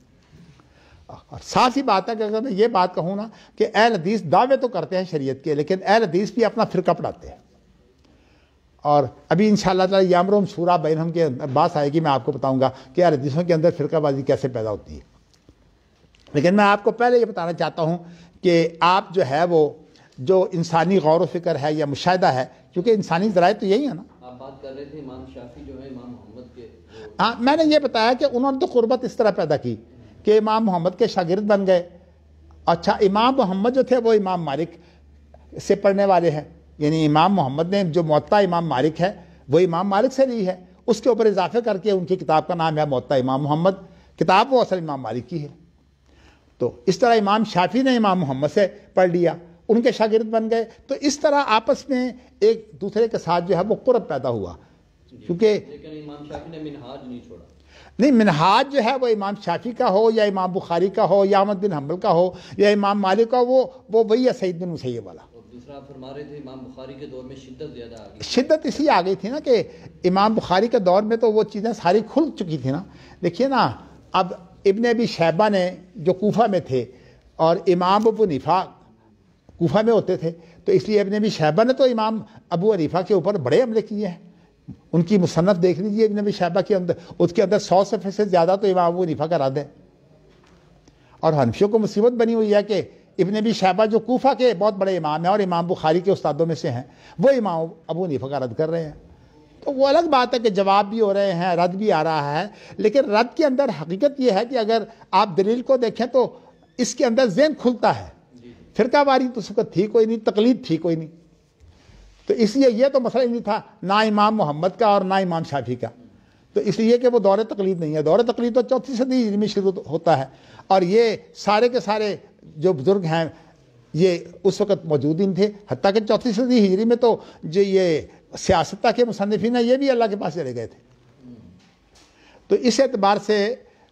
اور ساتھ ہی بات ہے کہ اگر میں یہ بات کہوں نا کہ اہل حدیث دعوے تو کرتے ہیں شریعت کے، لیکن اہل حدیث بھی اپنا فرقہ پڑھاتے ہیں۔ اور ابھی انشاءاللہ تعالی یامرون شورا بینہم کے بات آئے گی، میں آپ کو بتاؤں گا کہ اہل حدیثوں کے اندر فرقہ بازی کیسے پیدا ہوتی ہے۔ لیکن میں آپ کو پہلے یہ بتانا چاہتا ہوں کہ آپ جو ہے وہ جو انسانی غور و فکر ہے یا مشاہدہ ہے، کیونکہ انسانی ذرائع تو یہی ہے نا۔ آپ بات کر رہے تھے امام شافعی جو ہے امام محمد کے، ہاں میں نے یہ بتایا کہ انہوں نے تو قربت اس طرح پیدا کی کہ امام محمد کے شاگرد بن گئے۔ اچھا، امام محمد جو تھے وہ امام مالک سے پڑھنے والے ہیں، یعنی امام محمد نے جو موطا امام مالک ہے وہ امام مالک سے لی ہے، اس کے اوپر اضافے کر کے ان کی کتاب کا نام ہے موطا امام محمد، کتاب وہ اصل امام مالک کی ہے۔ تو اس طرح امام شافعی نے امام محمد سے پڑھ لیا، ان کے شاگرد بن گئے، تو اس طرح آپس میں ایک دوسرے کے ساتھ جو ہے وہ قرب پیدا ہوا۔ کیونکہ لیکن امام شافعی نے منہاج نہیں چھوڑا۔ نہیں، منہاج جو ہے وہ امام شافعی کا ہو یا امام بخاری کا ہو یا احمد بن حنبل کا ہو یا امام مالک کا، وہ وہی ہے سعید بن مسیب والا۔ اور دوسرا آپ فرما رہے تھے امام بخاری کے دور میں شدت زیادہ آ گئی۔ شدت اسی آ گئی تھی نا کہ امام بخاری کے دور میں تو وہ چیزیں ساری کھل چکی تھی نا۔ دیکھیے نا، اب ابن ابی شیبہ نے جو کوفہ میں تھے اور امام ابو حنیفہ کوفہ میں ہوتے تھے، تو اس لیے ابن ابی شیبہ نے تو امام ابو حنیفہ کے اوپر بڑے حملے کیے ہیں۔ ان کی مصنف دیکھ لیجیے ابن ابی شیبہ کے اندر، اس کے اندر 100 صفحے سے زیادہ تو امام ابو حنیفہ کا رد ہے۔ اور حنفیوں کو مصیبت بنی ہوئی ہے کہ ابن ابی شیبہ جو کوفہ کے بہت بڑے امام ہیں اور امام بخاری کے استادوں میں سے ہیں، وہ امام ابو حنیفہ کا رد کر رہے ہیں۔ تو وہ الگ بات ہے کہ جواب بھی ہو رہے ہیں، رد بھی آ رہا ہے، لیکن رد کے اندر حقیقت یہ ہے کہ اگر آپ دلیل کو دیکھیں تو اس کے اندر ذہن کھلتا ہے۔ فرقہ واری تو اس وقت تھی کوئی نہیں، تقلید تھی کوئی نہیں، تو اس لیے یہ تو مسئلہ ہی نہیں تھا نہ امام محمد کا اور نہ امام شافعی کا۔ تو اس لیے کہ وہ دور تقلید نہیں ہے، دور تقلید تو 4 صدی ہجری میں شروع ہوتا ہے، اور یہ سارے کے سارے جو بزرگ ہیں یہ اس وقت موجود ہی تھے، حتیٰ کہ 4 صدی ہجری میں تو جو یہ سیاستہ کے مصنفین ہیں یہ بھی اللہ کے پاس چلے گئے تھے۔ تو اس اعتبار سے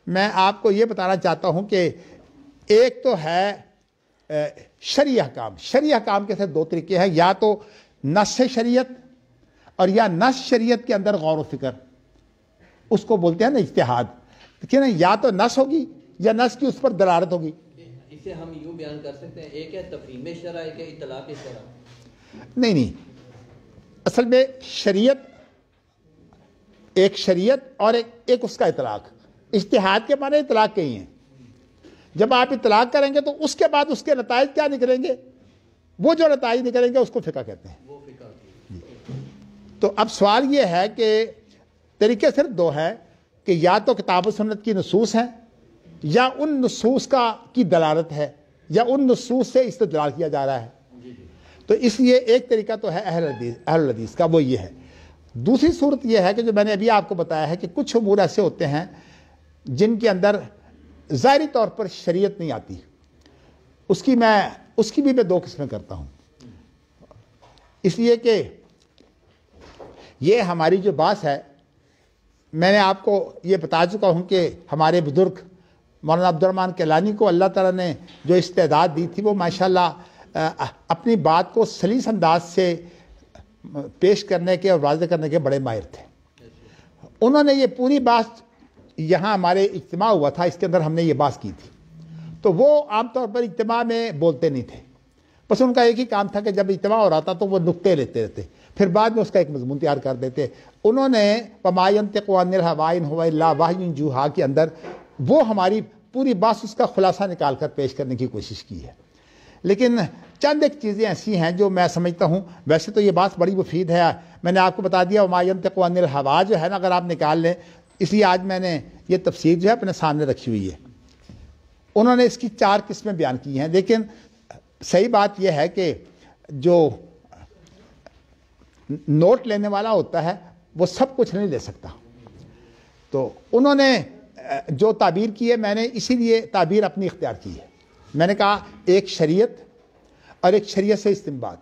میں آپ کو یہ بتانا چاہتا ہوں کہ ایک تو ہے شرعی احکام کے دو طریقے ہیں، یا تو نص شریعت اور یا نص شریعت کے اندر غور و فکر، اس کو بولتے ہیں نا اجتہاد، لیکن یا تو نص ہوگی یا نص کی اس پر دلالت ہوگی۔ اسے ہم یوں بیان کر سکتے ہیں، ایک ہے تفہیم شرع، ایک ہے اطلاق شرع۔ نہیں، اصل میں شریعت ایک شریعت اور ایک اس کا اطلاق، اجتہاد کے معنی اطلاق کے ہی ہیں۔ جب آپ اطلاق کریں گے تو اس کے بعد اس کے نتائج کیا نکلیں گے، وہ جو نتائج نکلیں گے اس کو فقہ کہتے ہیں۔ وہ فقہ کی۔ تو اب سوال یہ ہے کہ طریقے صرف دو ہیں کہ یا تو کتاب و سنت کی نصوص ہیں یا ان نصوص کی دلالت ہے یا ان نصوص سے استدلال کیا جا رہا ہے۔ تو اس لیے ایک طریقہ تو ہے اہل الحدیث کا، وہ یہ ہے۔ دوسری صورت یہ ہے کہ جو میں نے ابھی آپ کو بتایا ہے کہ کچھ امور ایسے ہوتے ہیں جن کے اندر ظاہری طور پر شریعت نہیں آتی، اس کی بھی میں دو قسمیں کرتا ہوں، اس لیے کہ یہ ہماری جو بات ہے، میں نے آپ کو یہ بتا چکا ہوں کہ ہمارے بزرگ مولانا عبدالرحمن کیلانی کو اللہ تعالیٰ نے جو استعداد دی تھی، وہ ماشاءاللہ اپنی بات کو سلیس انداز سے پیش کرنے کے اور واضح کرنے کے بڑے ماہر تھے۔ انہوں نے یہ پوری بات، یہاں ہمارے اجتماع ہوا تھا، اس کے اندر ہم نے یہ بات کی تھی، تو وہ عام طور پر اجتماع میں بولتے نہیں تھے، بس ان کا ایک ہی کام تھا کہ جب اجتماع ہو رہا تھا تو وہ نکتے لیتے رہتے، پھر بعد میں اس کا ایک مضمون تیار کر دیتے۔ انہوں نے وَمَا يَنطِقُ عَنِ الْهَوَىٰ إِنْ هُوَ إِلَّا وَحْيٌ يُوحَىٰ کے اندر وہ ہماری پوری بات اس کا خلاصہ نکال کر پیش کرنے کی کوشش کی ہے۔ لیکن چند ایک چیزیں ایسی ہیں جو میں سمجھتا ہوں، ویسے تو یہ بات بڑی مفید ہے، میں نے آپ کو بتا دیا وَمَا يَنطِقُ عَنِ الْهَوَىٰ جو ہے نا، اگر آپ نکال لیں، اس لیے آج میں نے یہ تفسیر جو ہے اپنے سامنے رکھی ہوئی ہے۔ انہوں نے اس کی 4 قسمیں بیان کی ہیں، لیکن صحیح بات یہ ہے کہ جو نوٹ لینے والا ہوتا ہے وہ سب کچھ نہیں لے سکتا۔ تو انہوں نے جو تعبیر کی ہے، میں نے اسی لیے تعبیر اپنی اختیار کی ہے۔ میں نے کہا ایک شریعت اور ایک شریعت سے استنباط،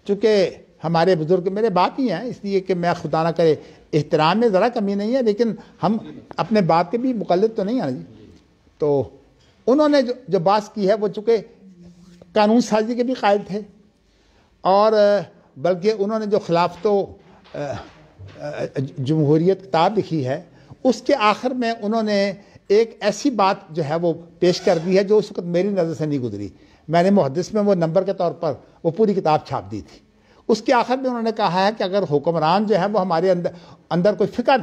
چونکہ ہمارے بزرگ میرے باپ ہی ہیں، اس لیے کہ میں خدا نہ کرے احترام میں ذرا کمی نہیں ہے، لیکن ہم اپنے باپ کے بھی مقلد تو نہیں ہیں جی۔ تو انہوں نے جو بات کی ہے وہ چونکہ قانون سازی کے بھی قائل تھے، اور بلکہ انہوں نے جو خلافت و جمہوریت کتاب لکھی ہے، اس کے آخر میں انہوں نے ایک ایسی بات جو ہے وہ پیش کر دی ہے جو اس وقت میری نظر سے نہیں گزری۔ میں نے محدث میں وہ نمبر کے طور پر وہ پوری کتاب چھاپ دی تھی۔ اس کے آخر میں انہوں نے کہا ہے کہ اگر حکمران جو ہے وہ ہمارے اندر کوئی فقہ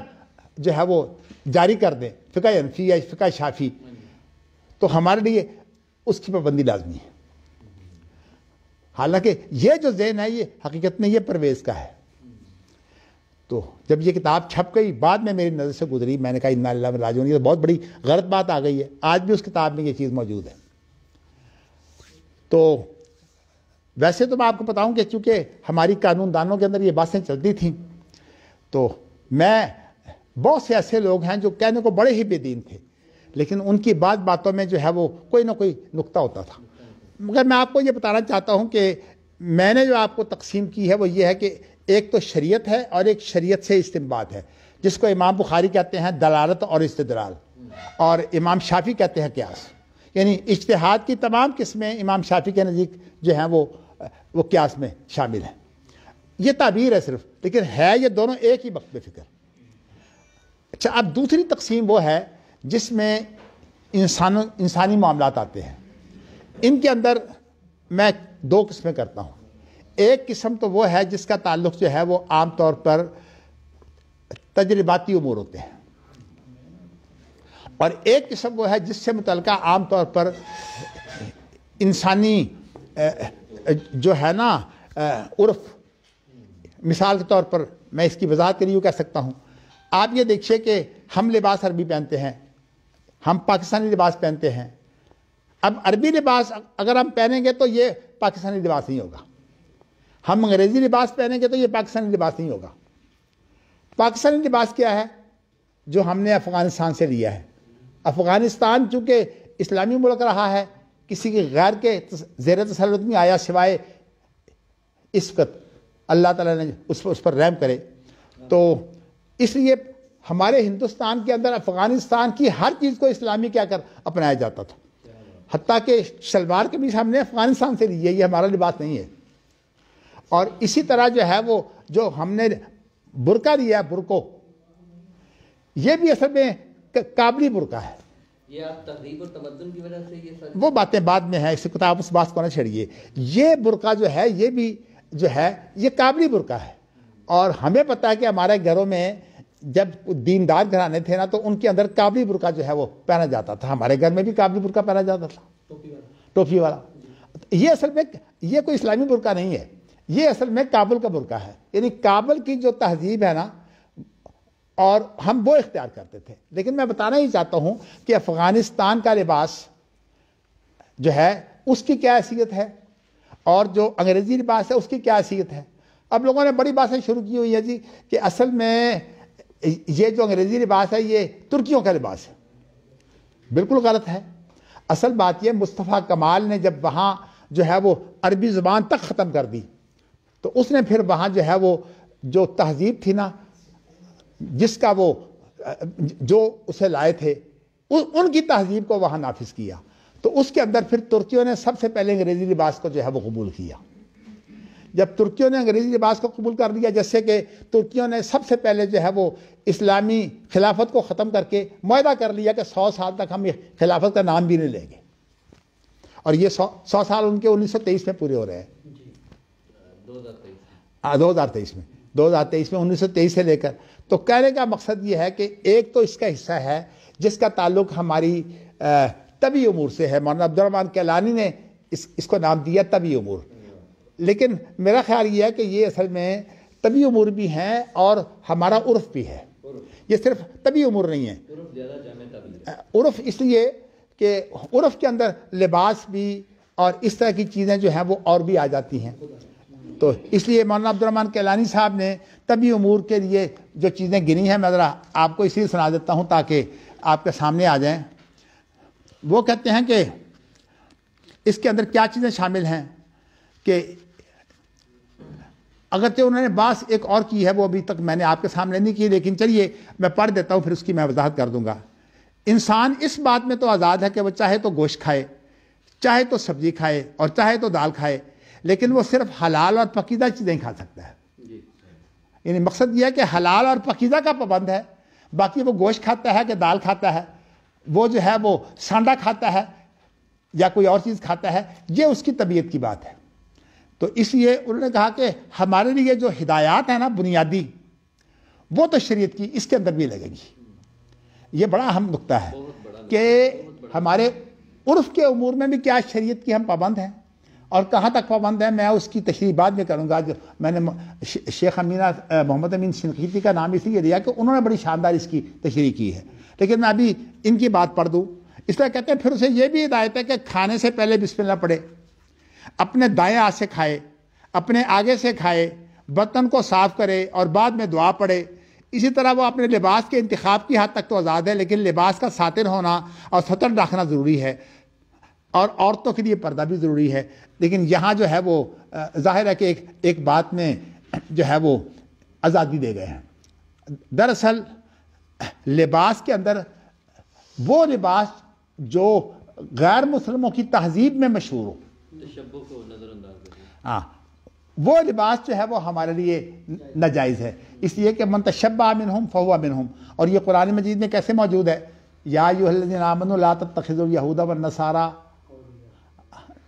جو ہے وہ جاری کر دیں، فقہ حنفی یا فقہ شافعی، تو ہمارے لیے اس کی پابندی لازمی ہے۔ حالانکہ یہ جو ذہن ہے یہ حقیقت میں یہ پرویز کا ہے۔ تو جب یہ کتاب چھپ گئی، بعد میں میری نظر سے گزری، میں نے کہا انا للہ و انا الیہ راجعون، یہ بہت بڑی غلط بات آ گئی ہے۔ آج بھی اس کتاب میں یہ چیز موجود ہے۔ تو ویسے تو میں آپ کو بتاؤں کہ چونکہ ہماری قانون دانوں کے اندر یہ باتیں چلتی تھیں، تو میں بہت سے ایسے لوگ ہیں جو کہنے کو بڑے ہی بے دین تھے، لیکن ان کی باتوں میں جو ہے وہ کوئی نہ کوئی نقطہ ہوتا تھا۔ مگر میں آپ کو یہ بتانا چاہتا ہوں کہ میں نے جو آپ کو تقسیم کی ہے وہ یہ ہے کہ ایک تو شریعت ہے اور ایک شریعت سے استنباط ہے، جس کو امام بخاری کہتے ہیں دلالت اور استدلال، اور امام شافعی کہتے ہیں قیاس۔ یعنی اجتہاد کی تمام قسمیں امام شافعی کے نزدیک جو ہیں وہ قیاس میں شامل ہیں۔ یہ تعبیر ہے صرف، لیکن ہے یہ دونوں ایک ہی وقت میں فکر۔ اچھا، اب دوسری تقسیم وہ ہے جس میں انسانی معاملات آتے ہیں۔ ان کے اندر میں 2 قسمیں کرتا ہوں۔ ایک قسم تو وہ ہے جس کا تعلق جو ہے وہ عام طور پر تجرباتی امور ہوتے ہیں، اور ایک قسم وہ ہے جس سے متعلقہ عام طور پر انسانی جو ہے نا عرف۔ مثال کے طور پر میں اس کی وضاحت کے لیے کہہ سکتا ہوں، آپ یہ دیکھیے کہ ہم لباس عربی پہنتے ہیں، ہم پاکستانی لباس پہنتے ہیں۔ اب عربی لباس اگر ہم پہنیں گے تو یہ پاکستانی لباس نہیں ہوگا، ہم انگریزی لباس پہنیں گے تو یہ پاکستانی لباس نہیں ہوگا۔ پاکستانی لباس کیا ہے؟ جو ہم نے افغانستان سے لیا ہے۔ افغانستان چونکہ اسلامی ملک رہا ہے، کسی کے غیر کے زیر تسلط نہیں آیا سوائے اس وقت اللہ تعالیٰ نے اس پر رحم کرے، تو اس لیے ہمارے ہندوستان کے اندر افغانستان کی ہر چیز کو اسلامی کیا کر اپنایا جاتا تھا۔ حتیٰ کہ شلوار قمیص ہم نے افغانستان سے لی ہے، یہ ہمارا لباس نہیں ہے. اور اسی طرح جو ہے وہ جو ہم نے برقع لیا ہے، برقو، یہ بھی اصل میں کابلی برقع ہے. یہ آپ تہذیب اور تمدن کی وجہ سے یہ سب وہ باتیں بعد میں ہیں، اس کتاب اس بات کو نہ چھڑیے. یہ برقع جو ہے یہ بھی جو ہے یہ کابلی برقع ہے. اور ہمیں پتہ ہے کہ ہمارے گھروں میں جب دیندار گھرانے تھے نا، تو ان کے اندر کابلی برقع جو ہے وہ پہنا جاتا تھا. ہمارے گھر میں بھی کابلی برقع پہنا جاتا تھا، ٹوپی والا. یہ اصل میں یہ کوئی اسلامی برقع نہیں ہے، یہ اصل میں کابل کا برقع ہے. یعنی کابل کی جو تہذیب ہے نا، اور ہم وہ اختیار کرتے تھے. لیکن میں بتانا ہی چاہتا ہوں کہ افغانستان کا لباس جو ہے اس کی کیا حیثیت ہے، اور جو انگریزی لباس ہے اس کی کیا حیثیت ہے. اب لوگوں نے بڑی باتیں شروع کی ہوئی ہے جی کہ اصل میں یہ جو انگریزی لباس ہے یہ ترکیوں کا لباس ہے. بالکل غلط ہے. اصل بات یہ مصطفیٰ کمال نے جب وہاں جو ہے وہ عربی زبان تک ختم کر دی، تو اس نے پھر وہاں جو ہے وہ جو تہذیب تھی نا، جس کا وہ جو اسے لائے تھے، ان کی تہذیب کو وہاں نافذ کیا. تو اس کے اندر پھر ترکیوں نے سب سے پہلے انگریزی لباس کو جو ہے وہ قبول کیا. جب ترکیوں نے انگریزی لباس کو قبول کر لیا، جیسے کہ ترکیوں نے سب سے پہلے جو ہے وہ اسلامی خلافت کو ختم کر کے معاہدہ کر لیا کہ 100 سال تک ہم خلافت کا نام بھی نہیں لیں گے. اور یہ 100 سال ان کے 1923 میں پورے ہو رہے ہیں. 2023 میں 1923 سے لے کر. تو کہنے کا مقصد یہ ہے کہ ایک تو اس کا حصہ ہے جس کا تعلق ہماری طبی امور سے ہے. مولانا عبدالرحمن کیلانی نے اس کو نام دیا طبی امور. لیکن میرا خیال یہ ہے کہ یہ اصل میں طبی امور بھی ہیں اور ہمارا عرف بھی ہے. یہ صرف طبی امور نہیں ہے. عرف اس لیے کہ عرف کے اندر لباس بھی اور اس طرح کی چیزیں جو ہیں وہ اور بھی آ جاتی ہیں. تو اس لیے مولانا عبدالرحمن کیلانی صاحب نے طبی امور کے لیے جو چیزیں گنی ہیں، میں ذرا آپ کو اس لیے سنا دیتا ہوں تاکہ آپ کے سامنے آ جائیں. وہ کہتے ہیں کہ اس کے اندر کیا چیزیں شامل ہیں، کہ اگرچہ انہوں نے بات ایک اور کی ہے، وہ ابھی تک میں نے آپ کے سامنے نہیں کی، لیکن چلیے میں پڑھ دیتا ہوں، پھر اس کی میں وضاحت کر دوں گا. انسان اس بات میں تو آزاد ہے کہ وہ چاہے تو گوشت کھائے، چاہے تو سبزی کھائے، اور چاہے تو دال کھائے، لیکن وہ صرف حلال اور پاکیزہ چیزیں کھا سکتا ہے. یعنی مقصد یہ ہے کہ حلال اور پاکیزہ کا پابند ہے. باقی وہ گوشت کھاتا ہے کہ دال کھاتا ہے، وہ جو ہے وہ سانڈا کھاتا ہے یا کوئی اور چیز کھاتا ہے، یہ اس کی طبیعت کی بات ہے. تو اس لیے انہوں نے کہا کہ ہمارے لیے جو ہدایات ہیں نا بنیادی، وہ تو شریعت کی اس کے اندر بھی لگے گی. یہ بڑا اہم نقطہ ہے کہ ہمارے عرف کے امور میں بھی کیا شریعت کی ہم پابند ہیں اور کہاں تک پابند ہیں. میں اس کی تشریح بعد میں کروں گا. جو میں نے شیخ محمد امین شنقیطی کا نام اس لیے لیا کہ انہوں نے بڑی شاندار اس کی تشریح کی ہے، لیکن میں ابھی ان کی بات پڑھ دوں. اس طرح کہتے ہیں پھر اسے یہ بھی ہدایت ہے کہ کھانے سے پہلے بسم اللہ پڑھے، اپنے دائیں ہاتھ سے کھائے، اپنے آگے سے کھائے، برتن کو صاف کرے اور بعد میں دعا پڑھے. اسی طرح وہ اپنے لباس کے انتخاب کی حد تک تو آزاد ہے، لیکن لباس کا ساتر ہونا اور سطر رکھنا ضروری ہے، اور عورتوں کے لیے پردہ بھی ضروری ہے. لیکن یہاں جو ہے وہ ظاہر ہے کہ ایک بات میں جو ہے وہ آزادی دے گئے ہیں. دراصل لباس کے اندر وہ لباس جو غیر مسلموں کی تہذیب میں مشہور ہو، تشبہ کو نظر انداز کریں، ہاں، وہ لباس جو ہے وہ ہمارے لیے ناجائز ہے. اس لیے کہ من تشبہ منہم فہو منہم. اور یہ قرآن مجید میں کیسے موجود ہے؟ یا ایھا الذین آمنوا لا تتخذوا اليہود والنصارى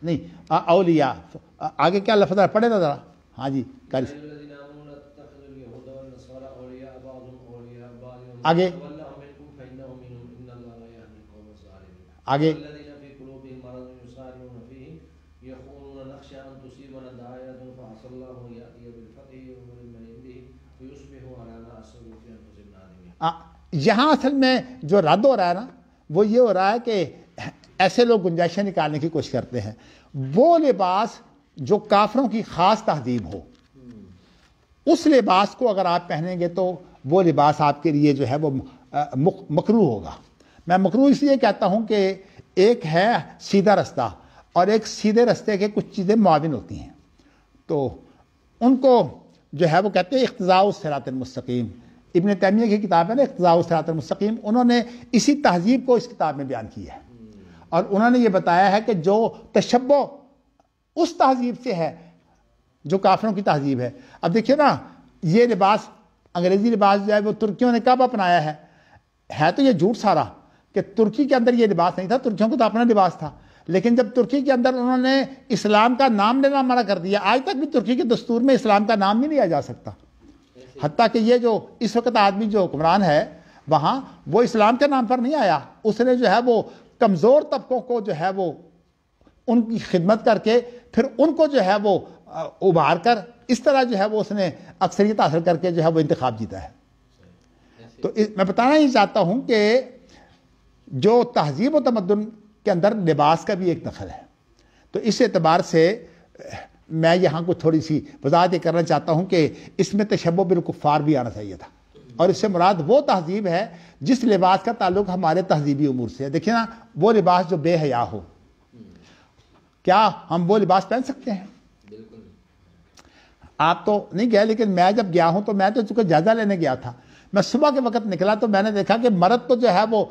نہیں اولیاء. آگے کیا لفظ ہے پڑھے نا ذرا. ہاں جی آگے آگے یہاں اصل میں جو رد ہو رہا ہے نا، وہ یہ ہو رہا ہے کہ ایسے لوگ گنجائشیں نکالنے کی کوشش کرتے ہیں. وہ لباس جو کافروں کی خاص تہذیب ہو، اس لباس کو اگر آپ پہنیں گے تو وہ لباس آپ کے لیے جو ہے وہ مکروہ ہوگا. میں مکروہ اس لیے کہتا ہوں کہ ایک ہے سیدھا رستہ اور ایک سیدھے رستے کے کچھ چیزیں معاون ہوتی ہیں، تو ان کو جو ہے وہ کہتے ہیں اقتضاء الصراط المستقیم. ابن تیمیہ کی کتاب ہے نا اقتضاء الصراط المستقیم، انہوں نے اسی تہذیب کو اس کتاب میں بیان کیا ہے. اور انہوں نے یہ بتایا ہے کہ جو تشبہ اس تہذیب سے ہے جو کافروں کی تہذیب ہے. اب دیکھیے نا، یہ لباس انگریزی لباس جو ہے وہ ترکیوں نے کب اپنایا ہے تو یہ جھوٹ سارا کہ ترکی کے اندر یہ لباس نہیں تھا، ترکیوں کو تو اپنا لباس تھا. لیکن جب ترکی کے اندر انہوں نے اسلام کا نام لینا منع کر دیا، آج تک بھی ترکی کے دستور میں اسلام کا نام نہیں لیا جا سکتا. حتیٰ کہ یہ جو اس وقت آدمی جو حکمران ہے وہاں، وہ اسلام کے نام پر نہیں آیا. اس نے جو ہے وہ کمزور طبقوں کو جو ہے وہ ان کی خدمت کر کے پھر ان کو جو ہے وہ ابھار کر اس طرح جو ہے وہ اس نے اکثریت حاصل کر کے جو ہے وہ انتخاب جیتا ہے. تو میں بتانا ہی چاہتا ہوں کہ جو تہذیب و تمدن کے اندر لباس کا بھی ایک دخل ہے. تو اس اعتبار سے میں یہاں کو تھوڑی سی وضاحت یہ کرنا چاہتا ہوں کہ اس میں تشبہ بالکفار بھی آنا چاہیے تھا، اور اس سے مراد وہ تہذیب ہے جس لباس کا تعلق ہمارے تہذیبی امور سے ہے. دیکھیں نا، وہ لباس جو بے حیا ہو، کیا ہم وہ لباس پہن سکتے ہیں؟ آپ تو نہیں گئے، لیکن میں جب گیا ہوں تو میں تو چونکہ جائزہ لینے گیا تھا. میں صبح کے وقت نکلا تو میں نے دیکھا کہ مرد تو جو ہے وہ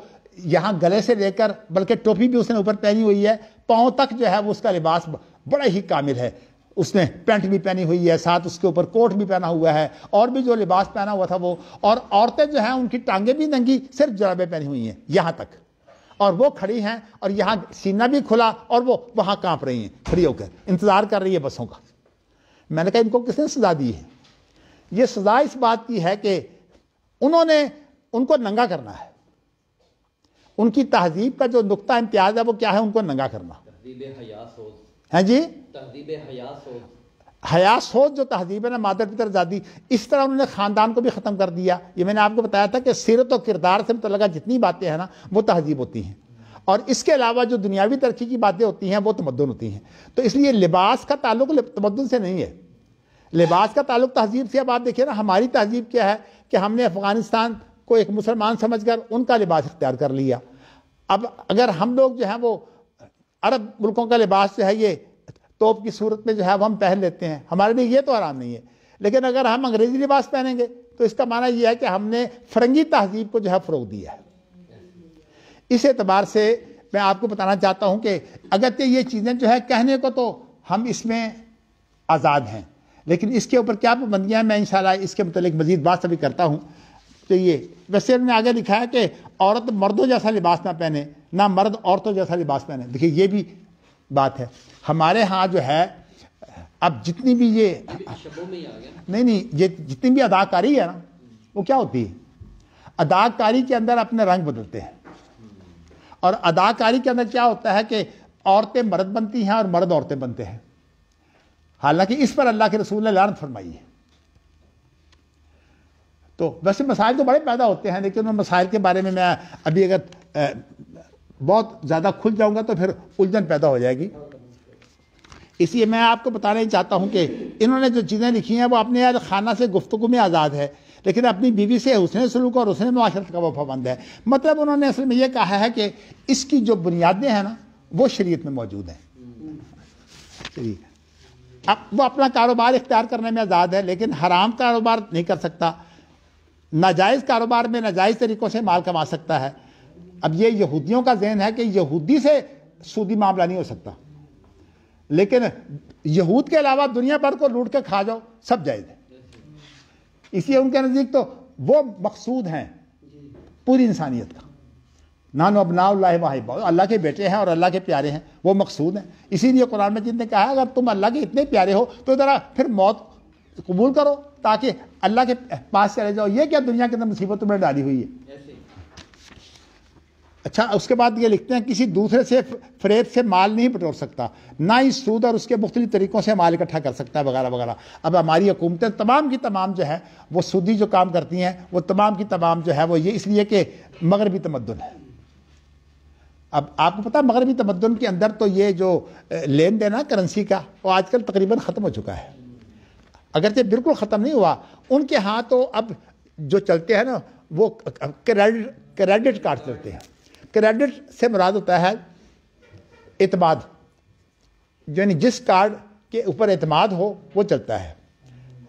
یہاں گلے سے لے کر، بلکہ ٹوپی بھی اس نے اوپر پہنی ہوئی ہے، پاؤں تک جو ہے وہ اس کا لباس بڑا ہی کامل ہے. اس نے پینٹ بھی پہنی ہوئی ہے، ساتھ اس کے اوپر کوٹ بھی پہنا ہوا ہے، اور بھی جو لباس پہنا ہوا تھا وہ. اور عورتیں جو ہیں ان کی ٹانگیں بھی ننگی، صرف جرابیں پہنی ہوئی ہیں یہاں تک، اور وہ کھڑی ہیں اور یہاں سینہ بھی کھلا، اور وہ وہاں کانپ رہی ہیں کھڑی ہو کر، انتظار کر رہی ہے بسوں کا. میں نے کہا ان کو کس نے سزا دی ہے؟ یہ سزا اس بات کی ہے کہ انہوں نے ان کو ننگا کرنا ہے. ان کی تہذیب کا جو نقطہ امتیاز ہے وہ کیا ہے؟ ان کو ننگا کرنا. تہذیب حیا سوز. ہاں جی، تہذیب حیا سوز. حیا سوز جو تہذیب ہے نا، مادر پتر زادی، اس طرح انہوں نے خاندان کو بھی ختم کر دیا. یہ میں نے آپ کو بتایا تھا کہ سیرت و کردار سے متعلقہ جتنی باتیں ہیں نا وہ تہذیب ہوتی ہیں، اور اس کے علاوہ جو دنیاوی ترقی کی باتیں ہوتی ہیں وہ تمدن ہوتی ہیں. تو اس لیے لباس کا تعلق تمدن سے نہیں ہے، لباس کا تعلق تہذیب سے. اب آپ دیکھیں نا، ہماری تہذیب کیا ہے کہ ہم نے افغانستان کو ایک مسلمان سمجھ کر ان کا لباس اختیار کر لیا. اب اگر ہم لوگ جو ہیں وہ عرب ملکوں کا لباس جو ہے یہ توپ کی صورت میں جو ہے وہ ہم پہن لیتے ہیں، ہمارے لیے یہ تو آرام نہیں ہے. لیکن اگر ہم انگریزی لباس پہنیں گے تو اس کا معنی یہ ہے کہ ہم نے فرنگی تہذیب کو جو ہے فروغ دیا ہے. اس اعتبار سے میں آپ کو بتانا چاہتا ہوں کہ اگرچہ یہ چیزیں جو ہے کہنے کو تو ہم اس میں آزاد ہیں، لیکن اس کے اوپر کیا پابندیاں ہیں، میں انشاءاللہ اس کے متعلق مزید بات ابھی کرتا ہوں. تو یہ ویسے انہوں نے آگے لکھا ہے کہ عورت مردوں جیسا لباس نہ پہنے، نہ مرد عورتوں جیسا لباس پہنے. دیکھیے یہ بھی بات ہے. ہمارے ہاں جو ہے اب جتنی بھی یہ نہیں یہ جتنی بھی اداکاری ہے نا وہ کیا ہوتی ہے؟ اداکاری کے اندر اپنے رنگ بدلتے ہیں، اور اداکاری کے اندر کیا ہوتا ہے کہ عورتیں مرد بنتی ہیں اور مرد عورتیں بنتے ہیں. حالانکہ اس پر اللہ کے رسول نے لعنت فرمائی ہے. تو ویسے مسائل تو بڑے پیدا ہوتے ہیں، لیکن ان مسائل کے بارے میں ابھی اگر بہت زیادہ کھل جاؤں گا تو پھر الجھن پیدا ہو جائے گی. اس لیے میں آپ کو بتانا ہی چاہتا ہوں کہ انہوں نے جو چیزیں لکھی ہیں وہ اپنے یار خانہ سے گفتگو میں آزاد ہے، لیکن اپنی بیوی سے حسن سلوک اور حسن معاشرت کا وہ پابند ہے. مطلب انہوں نے اصل میں یہ کہا ہے کہ اس کی جو بنیادیں ہیں نا وہ شریعت میں موجود ہیں. اب وہ اپنا کاروبار اختیار کرنے میں آزاد ہے، لیکن حرام کاروبار نہیں کر سکتا. ناجائز کاروبار میں ناجائز طریقوں سے مال کما سکتا ہے. اب یہ یہودیوں کا ذہن ہے کہ یہودی سے سودی معاملہ نہیں ہو سکتا، لیکن یہود کے علاوہ دنیا بھر کو لوٹ کے کھا جاؤ سب جائز ہے. اس لیے ان کے نزدیک تو وہ مقصود ہیں پوری انسانیت کا. نانو ابناء اللہ واحب، اللہ کے بیٹے ہیں اور اللہ کے پیارے ہیں، وہ مقصود ہیں. اسی لیے قرآن مجید نے کہا اگر تم اللہ کے اتنے پیارے ہو تو ذرا پھر موت قبول کرو تاکہ اللہ کے پاس چلے جاؤ. یہ کیا دنیا کے اندر مصیبت تمہیں ڈالی ہوئی ہے. اچھا، اس کے بعد یہ لکھتے ہیں کسی دوسرے سے فریب سے مال نہیں بٹور سکتا، نہ ہی سود اور اس کے مختلف طریقوں سے مال اکٹھا کر سکتا ہے وغیرہ وغیرہ. اب ہماری حکومتیں تمام کی تمام جو ہے وہ سودی جو کام کرتی ہیں وہ تمام کی تمام جو ہے وہ یہ اس لیے کہ مغربی تمدن ہے. اب آپ کو پتہ مغربی تمدن کے اندر تو یہ جو لین دین ہے کرنسی کا وہ آج کل تقریباً ختم ہو چکا ہے. اگرچہ بالکل ختم نہیں ہوا، ان کے ہاں تو اب جو چلتے ہیں نا وہ کریڈٹ کارڈ چلتے ہیں. کریڈٹ سے مراد ہوتا ہے اعتماد، یعنی جس کارڈ کے اوپر اعتماد ہو وہ چلتا ہے.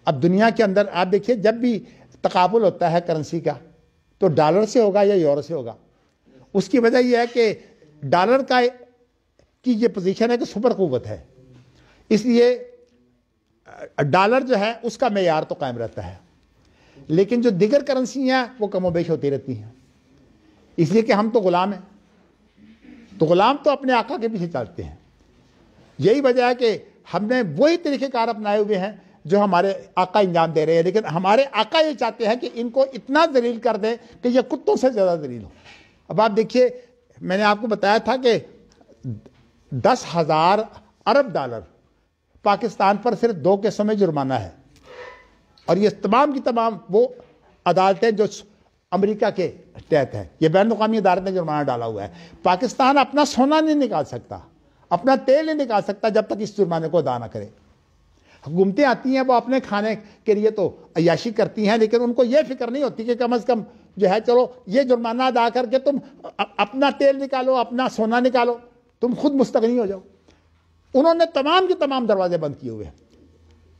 اب دنیا کے اندر آپ دیکھیے جب بھی تقابل ہوتا ہے کرنسی کا تو ڈالر سے ہوگا یا یورو سے ہوگا. اس کی وجہ یہ ہے کہ ڈالر کا کی یہ پوزیشن ہے کہ سپر قوت ہے، اس لیے ڈالر جو ہے اس کا معیار تو قائم رہتا ہے، لیکن جو دیگر کرنسیاں وہ کم و بیش ہوتی رہتی ہیں، اس لیے کہ ہم تو غلام ہیں، تو غلام تو اپنے آقا کے پیچھے چلتے ہیں۔ یہی وجہ ہے کہ ہم نے وہی طریقہ کار اپنائے ہوئے ہیں جو ہمارے آقا انجام دے رہے ہیں، لیکن ہمارے آقا یہ چاہتے ہیں کہ ان کو اتنا ذلیل کر دیں کہ یہ کتوں سے زیادہ ذلیل ہو۔ اب آپ دیکھیے، میں نے آپ کو بتایا تھا کہ 10,000 ارب ڈالر پاکستان پر صرف 2 کیسوں میں جرمانہ ہے، اور یہ تمام کی تمام وہ عدالتیں جو امریکہ کے تحت ہیں، یہ بین الاقوامی عدالت نے جرمانہ ڈالا ہوا ہے۔ پاکستان اپنا سونا نہیں نکال سکتا، اپنا تیل نہیں نکال سکتا جب تک اس جرمانے کو ادا نہ کرے۔ حکومتیں آتی ہیں، وہ اپنے کھانے کے لیے تو عیاشی کرتی ہیں، لیکن ان کو یہ فکر نہیں ہوتی کہ کم از کم جو ہے چلو یہ جرمانہ ادا کر کے تم اپنا تیل نکالو، اپنا سونا نکالو، تم خود مستغنی ہو جاؤ۔ انہوں نے تمام کے تمام دروازے بند کیے ہوئے ہیں۔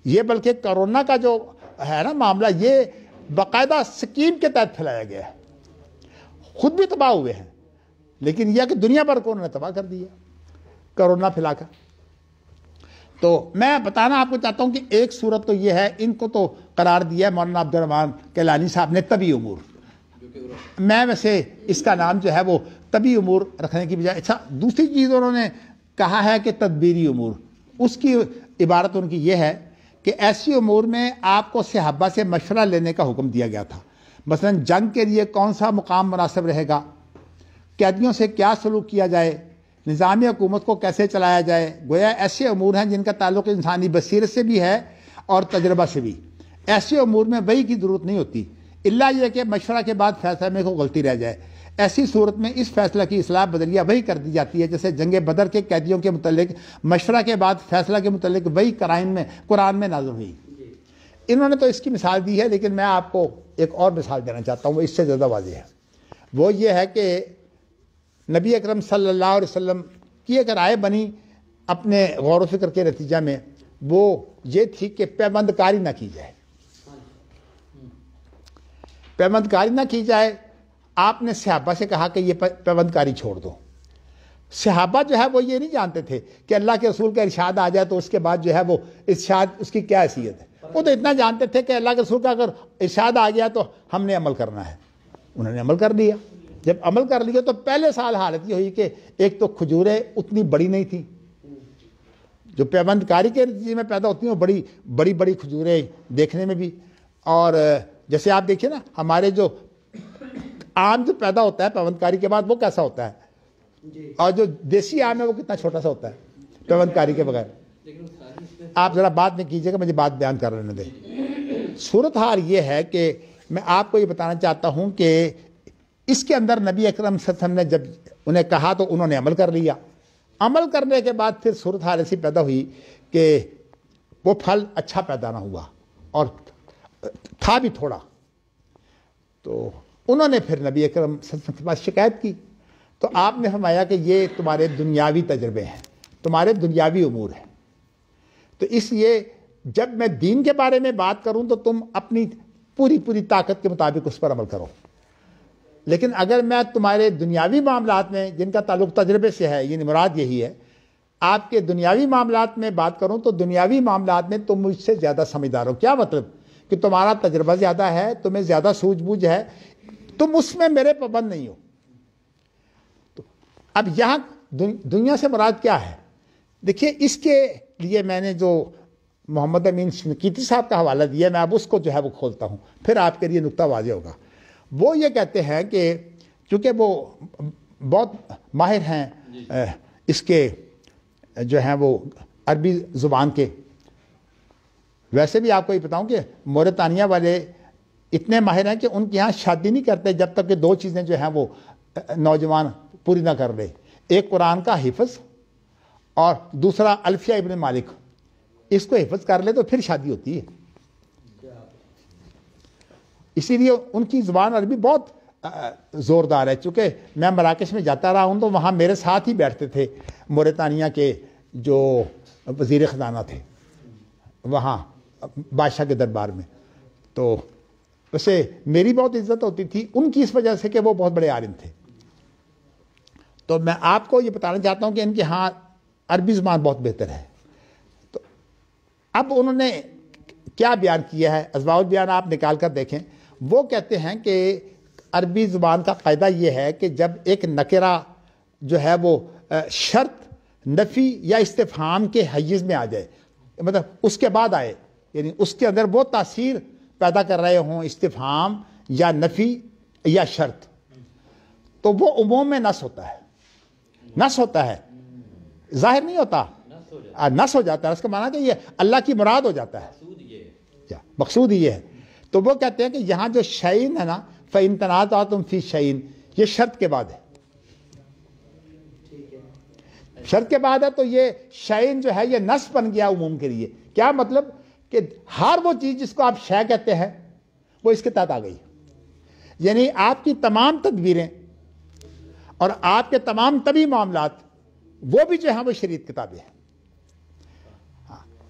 یہ بلکہ کرونا کا جو ہے نا معاملہ، یہ باقاعدہ سکیم کے تحت پھیلایا گیا ہے، خود بھی تباہ ہوئے ہیں، لیکن یہ کہ دنیا بھر کو انہوں نے تباہ کر دیا کرونا پھیلا کر۔ تو میں بتانا آپ کو چاہتا ہوں کہ ایک صورت تو یہ ہے، ان کو تو قرار دیا ہے مولانا عبد الرحمان کیلانی صاحب نے طبی امور، میں ویسے اس کا نام جو ہے وہ طبی امور رکھنے کی بجائے، اچھا دوسری چیز انہوں نے کہا ہے کہ تدبیری امور، اس کی عبارت ان کی یہ ہے کہ ایسی امور میں آپ کو صحابہ سے مشورہ لینے کا حکم دیا گیا تھا، مثلا جنگ کے لیے کون سا مقام مناسب رہے گا، قیدیوں سے کیا سلوک کیا جائے، نظام حکومت کو کیسے چلایا جائے، گویا ایسے امور ہیں جن کا تعلق انسانی بصیرت سے بھی ہے اور تجربہ سے بھی۔ ایسے امور میں وحی کی ضرورت نہیں ہوتی، الا یہ کہ مشورہ کے بعد فیصلہ میں کوئی غلطی رہ جائے، ایسی صورت میں اس فیصلہ کی اصلاح بدلیہ وحی کر دی جاتی ہے، جیسے جنگ بدر کے قیدیوں کے متعلق مشورہ کے بعد فیصلہ کے متعلق وحی قرآن میں نازل ہوئی۔ انہوں نے تو اس کی مثال دی ہے، لیکن میں آپ کو ایک اور مثال دینا چاہتا ہوں، وہ اس سے زیادہ واضح ہے۔ وہ یہ ہے کہ نبی اکرم صلی اللہ علیہ وسلم کی ایک رائے بنی اپنے غور و فکر کے نتیجہ میں، وہ یہ تھی کہ پیوند کاری نہ کی جائے، پیوند کاری نہ کی جائے۔ آپ نے صحابہ سے کہا کہ یہ پیوند کاری چھوڑ دو۔ صحابہ جو ہے وہ یہ نہیں جانتے تھے کہ اللہ کے رسول کا ارشاد آ جائے تو اس کے بعد جو ہے وہ ارشاد اس کی کیا حیثیت ہے، وہ تو اتنا جانتے تھے کہ اللہ کے رسول کا اگر ارشاد آ گیا تو ہم نے عمل کرنا ہے۔ انہوں نے عمل کر لیا۔ جب عمل کر لیا تو پہلے سال حالت یہ ہوئی کہ ایک تو کھجوریں اتنی بڑی نہیں تھیں، جو پیوند کاری کے نتیجے میں پیدا ہوتی ہیں وہ بڑی بڑی کھجوریں دیکھنے میں بھی، اور جیسے آپ دیکھیے نا ہمارے جو آم جو پیدا ہوتا ہے پیوند کاری کے بعد وہ کیسا ہوتا ہے، اور جو دیسی آم ہے وہ کتنا چھوٹا سا ہوتا ہے پیوند کاری کے بغیر۔ آپ ذرا بات نہیں کیجیے گا، مجھے بات بیان کر لینے دیں۔ صورتحال یہ ہے کہ میں آپ کو یہ بتانا چاہتا ہوں کہ اس کے اندر نبی اکرم صلی اللہ علیہ وسلم نے جب انہیں کہا تو انہوں نے عمل کر لیا۔ عمل کرنے کے بعد پھر صورتحال ایسی پیدا ہوئی کہ وہ پھل اچھا پیدا نہ ہوا اور تھا بھی تھوڑا، تو انہوں نے پھر نبی اکرم صلی اللہ علیہ وسلم کے پاس شکایت کی، تو آپ نے فرمایا کہ یہ تمہارے دنیاوی تجربے ہیں، تمہارے دنیاوی امور ہیں، تو اس لیے جب میں دین کے بارے میں بات کروں تو تم اپنی پوری طاقت کے مطابق اس پر عمل کرو، لیکن اگر میں تمہارے دنیاوی معاملات میں جن کا تعلق تجربے سے ہے، یعنی مراد یہی ہے، آپ کے دنیاوی معاملات میں بات کروں تو دنیاوی معاملات میں تم مجھ سے زیادہ سمجھدار ہو۔ کیا مطلب کہ تمہارا تجربہ زیادہ ہے، تمہیں زیادہ سوجھ بوجھ ہے، تم اس میں میرے پابند نہیں ہو۔ تو اب یہاں دنیا سے مراد کیا ہے؟ دیکھیے، اس کے لیے میں نے جو محمد امین شنقیطی صاحب کا حوالہ دیا، میں اب اس کو جو ہے وہ کھولتا ہوں، پھر آپ کے لیے نقطہ واضح ہوگا۔ وہ یہ کہتے ہیں کہ چونکہ وہ بہت ماہر ہیں اس کے جو ہیں وہ عربی زبان کے، ویسے بھی آپ کو یہ بتاؤں کہ موریتانیہ والے اتنے ماہر ہیں کہ ان کے ہاں شادی نہیں کرتے جب تک کہ 2 چیزیں جو ہیں وہ نوجوان پوری نہ کر لے، ایک قرآن کا حفظ اور دوسرا الفیہ ابن مالک، اس کو حفظ کر لے تو پھر شادی ہوتی ہے۔ اسی لیے ان کی زبان عربی بہت زوردار ہے۔ چونکہ میں مراکش میں جاتا رہا ہوں تو وہاں میرے ساتھ ہی بیٹھتے تھے موریتانیہ کے جو وزیر خزانہ تھے وہاں بادشاہ کے دربار میں، تو اسے میری بہت عزت ہوتی تھی ان کی اس وجہ سے کہ وہ بہت بڑے عالم تھے۔ تو میں آپ کو یہ بتانا چاہتا ہوں کہ ان کے ہاں عربی زبان بہت بہتر ہے. تو اب انہوں نے کیا بیان کیا ہے, ازواء البیان آپ نکال کر دیکھیں. وہ کہتے ہیں کہ عربی زبان کا قاعدہ یہ ہے کہ جب ایک نکرہ جو ہے وہ شرط, نفی یا استفہام کے حیز میں آ جائے, مطلب اس کے بعد آئے, یعنی اس کے اندر وہ تاثیر پیدا کر رہے ہوں, استفہام یا نفی یا شرط, تو وہ عموم میں نص ہوتا ہے. نص ہوتا ہے, ظاہر نہیں ہوتا, نص ہو جاتا ہے. اس کا معنی کہ یہ اللہ کی مراد ہو جاتا ہے, مقصود یہ ہے. تو وہ کہتے ہیں کہ یہاں جو شعین ہے نا, فَإِن تَنَازَعْتُمْ فِي شَيْءٍ, یہ شرط کے بعد ہے. شرط کے بعد ہے تو یہ شعین جو ہے یہ نص بن گیا عموم کے لیے. کیا مطلب کہ ہر وہ چیز جس کو آپ شے کہتے ہیں وہ اس کے تحت آ گئی. یعنی آپ کی تمام تدبیریں اور آپ کے تمام طبی معاملات وہ بھی جو ہیں وہ شریعت کتابیں ہیں.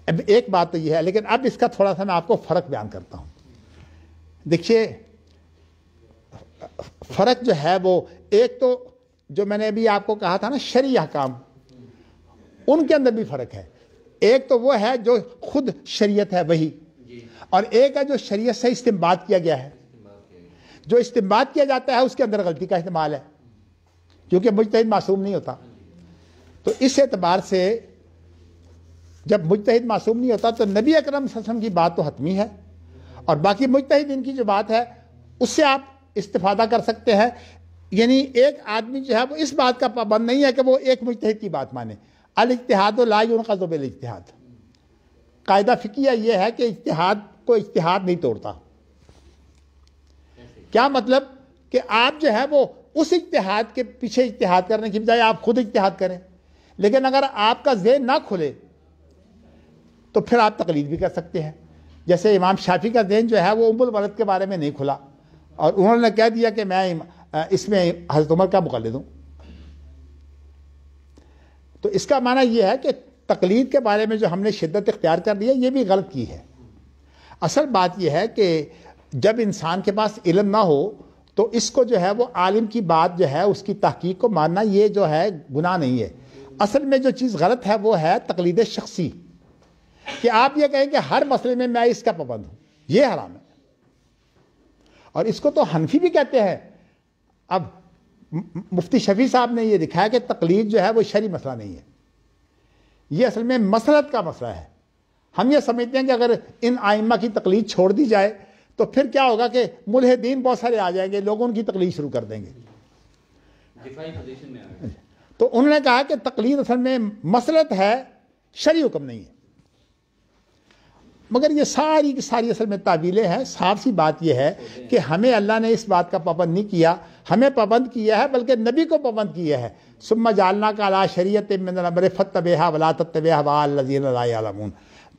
اب ایک بات تو یہ ہے, لیکن اب اس کا تھوڑا سا میں آپ کو فرق بیان کرتا ہوں. دیکھیے فرق جو ہے وہ, ایک تو جو میں نے ابھی آپ کو کہا تھا نا شرعی احکام, ان کے اندر بھی فرق ہے. ایک تو وہ ہے جو خود شریعت ہے وہی, اور ایک ہے جو شریعت سے استنباط کیا گیا ہے. جو استنباط کیا جاتا ہے اس کے اندر غلطی کا احتمال ہے, کیونکہ مجتہد معصوم نہیں ہوتا. تو اس اعتبار سے جب مجتہد معصوم نہیں ہوتا تو نبی اکرم صلی اللہ علیہ وسلم کی بات تو حتمی ہے, اور باقی مجتہدین کی جو بات ہے اس سے آپ استفادہ کر سکتے ہیں. یعنی ایک آدمی جو ہے وہ اس بات کا پابند نہیں ہے کہ وہ ایک مجتہد کی بات مانے. الاجتہاد لا ينقض بالاجتہاد, قاعدہ فقہیہ یہ ہے کہ اجتہاد کو اجتہاد نہیں توڑتا. کیا مطلب کہ آپ جو ہے وہ اس اجتہاد کے پیچھے اجتہاد کرنے کی بجائے آپ خود اجتہاد کریں. لیکن اگر آپ کا ذہن نہ کھلے تو پھر آپ تقلید بھی کر سکتے ہیں. جیسے امام شافعی کا ذہن جو ہے وہ ام الولد کے بارے میں نہیں کھلا, اور انہوں نے کہہ دیا کہ میں اس میں حضرت عمر کا مقلد ہوں. تو اس کا معنی یہ ہے کہ تقلید کے بارے میں جو ہم نے شدت اختیار کر لی ہے یہ بھی غلط کی ہے. اصل بات یہ ہے کہ جب انسان کے پاس علم نہ ہو تو اس کو جو ہے وہ عالم کی بات جو ہے اس کی تحقیق کو ماننا یہ جو ہے گناہ نہیں ہے. اصل میں جو چیز غلط ہے وہ ہے تقلید شخصی, کہ آپ یہ کہیں کہ ہر مسئلے میں میں اس کا پابند ہوں, یہ حرام ہے. اور اس کو تو حنفی بھی کہتے ہیں. اب مفتی شفیع صاحب نے یہ دکھایا کہ تقلید جو ہے وہ شرعی مسئلہ نہیں ہے, یہ اصل میں مسلط کا مسئلہ ہے. ہم یہ سمجھتے ہیں کہ اگر ان آئمہ کی تقلید چھوڑ دی جائے تو پھر کیا ہوگا کہ ملحدین بہت سارے آ جائیں گے, لوگوں کی تقلید شروع کر دیں گے. تو انہوں نے کہا کہ تقلید اصل میں مسلط ہے, شرعی حکم نہیں ہے. مگر یہ ساری کی ساری اصل میں تعویلیں ہیں. صاف سی بات یہ ہے کہ ہمیں اللہ نے اس بات کا پابند نہیں کیا, ہمیں پابند کیا ہے بلکہ نبی کو پابند کیا ہے. ثم جعلناک علی شریعۃ من الامر فاتبعها ولا تتبع اهواء الذین لا یعلمون.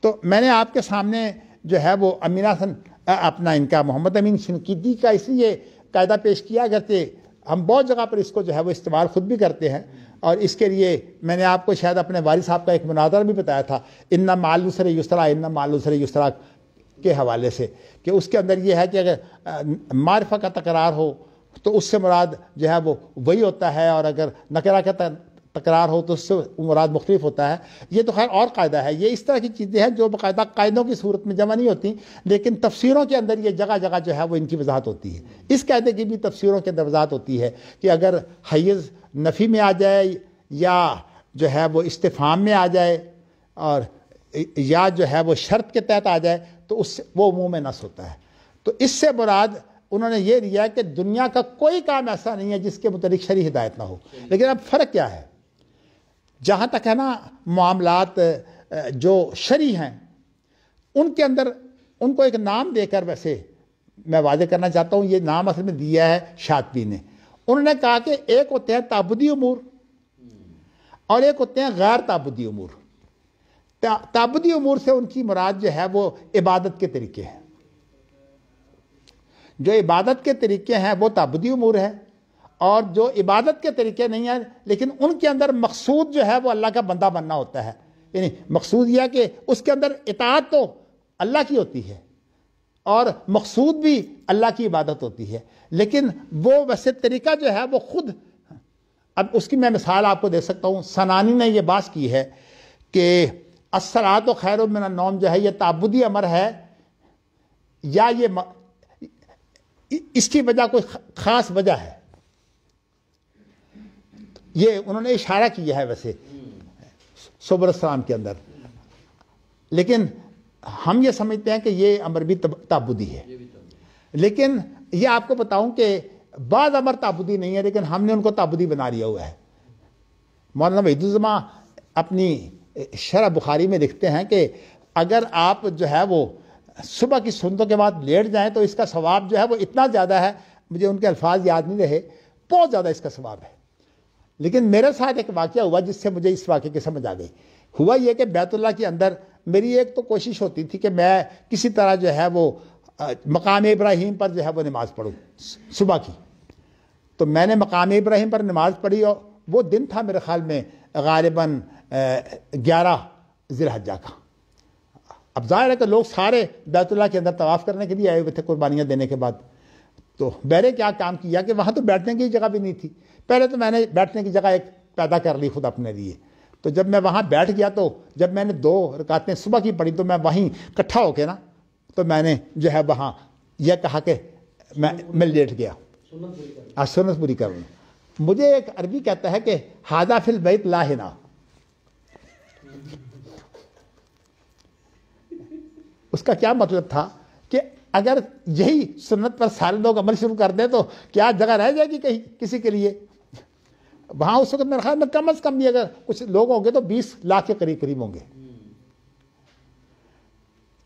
تو میں نے آپ کے سامنے جو ہے وہ امین حسن اپنا ان کا محمد امین شنقیطی کا اس لیے قاعدہ پیش کیا کرتے, ہم بہت جگہ پر اس کو جو ہے وہ استعمال خود بھی کرتے ہیں. اور اس کے لیے میں نے آپ کو شاید اپنے والد صاحب کا ایک مناظرہ بھی بتایا تھا, ان مع العسر یسرا, ان مع العسر یسرا کے حوالے سے, کہ اس کے اندر یہ ہے کہ اگر معرفہ کا تکرار ہو تو اس سے مراد جو ہے وہ وہی ہوتا ہے, اور اگر نکرہ کا تکرار ہو تو اس سے مراد مختلف ہوتا ہے. یہ تو خیر اور قاعدہ ہے. یہ اس طرح کی چیزیں ہیں جو باقاعدہ قاعدوں کی صورت میں جمع نہیں ہوتی, لیکن تفسیروں کے اندر یہ جگہ جگہ جو ہے وہ ان کی وضاحت ہوتی ہے. اس قاعدے کی بھی تفسیروں کے اندر وضاحت ہوتی ہے کہ اگر حیز نفی میں آ جائے یا جو ہے وہ استفہام میں آ جائے اور یا جو ہے وہ شرط کے تحت آ جائے تو اس سے وہ عموم نص ہوتا ہے. تو اس سے مراد انہوں نے یہ لیا کہ دنیا کا کوئی کام ایسا نہیں ہے جس کے متعلق شرعی ہدایت نہ ہو. لیکن اب فرق کیا ہے, جہاں تک ہے نا معاملات جو شرعی ہیں ان کے اندر ان کو ایک نام دے کر, ویسے میں واضح کرنا چاہتا ہوں یہ نام اصل میں دیا ہے شاطبی نے. انہوں نے کہا کہ ایک ہوتے ہیں تعبدی امور اور ایک ہوتے ہیں غیر تعبدی امور. تعبدی امور سے ان کی مراد جو ہے وہ عبادت کے طریقے ہیں. جو عبادت کے طریقے ہیں وہ تعبدی امور ہیں, اور جو عبادت کے طریقے نہیں ہیں لیکن ان کے اندر مقصود جو ہے وہ اللہ کا بندہ بننا ہوتا ہے. یعنی مقصود یہ ہے کہ اس کے اندر اطاعت تو اللہ کی ہوتی ہے اور مقصود بھی اللہ کی عبادت ہوتی ہے, لیکن وہ ویسے طریقہ جو ہے وہ خود اب اس کی میں مثال آپ کو دے سکتا ہوں. سنانی نے یہ بات کی ہے کہ الصلاۃ خیر من النوم جو ہے یہ تعبدی امر ہے یا یہ اس کی وجہ کوئی خاص وجہ ہے. یہ انہوں نے اشارہ کیا ہے ویسے سبل السلام کے اندر، لیکن ہم یہ سمجھتے ہیں کہ یہ امر بھی تعبدی ہے. لیکن یہ آپ کو بتاؤں کہ بعض امر تعبدی نہیں ہے لیکن ہم نے ان کو تعبدی بنا لیا ہوا ہے. مولانا وحید الزماں اپنی شرح بخاری میں لکھتے ہیں کہ اگر آپ جو ہے وہ صبح کی سنتوں کے بعد لیٹ جائیں تو اس کا ثواب جو ہے وہ اتنا زیادہ ہے، مجھے ان کے الفاظ یاد نہیں رہے، بہت زیادہ اس کا ثواب ہے. لیکن میرے ساتھ ایک واقعہ ہوا جس سے مجھے اس واقعے کی سمجھ آ گئی. ہوا یہ کہ بیت اللہ کے اندر میری ایک تو کوشش ہوتی تھی کہ میں کسی طرح جو ہے وہ مقام ابراہیم پر جو ہے وہ نماز پڑھوں صبح کی. تو میں نے مقام ابراہیم پر نماز پڑھی اور وہ دن تھا میرے خیال میں غالباً 11 ذی الحجہ کا. اب ظاہر ہے کہ لوگ سارے بیت اللہ کے اندر طواف کرنے کے لیے آئے ہوئے تھے قربانیاں دینے کے بعد. تو میں نے کیا کام کیا کہ وہاں تو بیٹھنے کی جگہ بھی نہیں تھی. پہلے تو میں نے بیٹھنے کی جگہ ایک پیدا کر لی خود اپنے لیے. تو جب میں وہاں بیٹھ گیا تو جب میں نے 2 رکعتیں صبح کی پڑھی تو میں وہیں اکٹھا ہو کے نا تو میں نے جو ہے وہاں یہ کہا کہ میں لیٹ گیا سنت پوری کروں. مجھے ایک عربی کہتا ہے کہ ھذا فی البیت لا ہنا. اس کا کیا مطلب تھا کہ اگر یہی سنت پر سارے لوگ عمل شروع کر دیں تو کیا جگہ رہ جائے گی کہیں کسی کے لیے. وہاں اس وقت میرے خیال میں کم از کم بھی اگر کچھ لوگ ہوں گے تو 20 لاکھ کے قریب ہوں گے.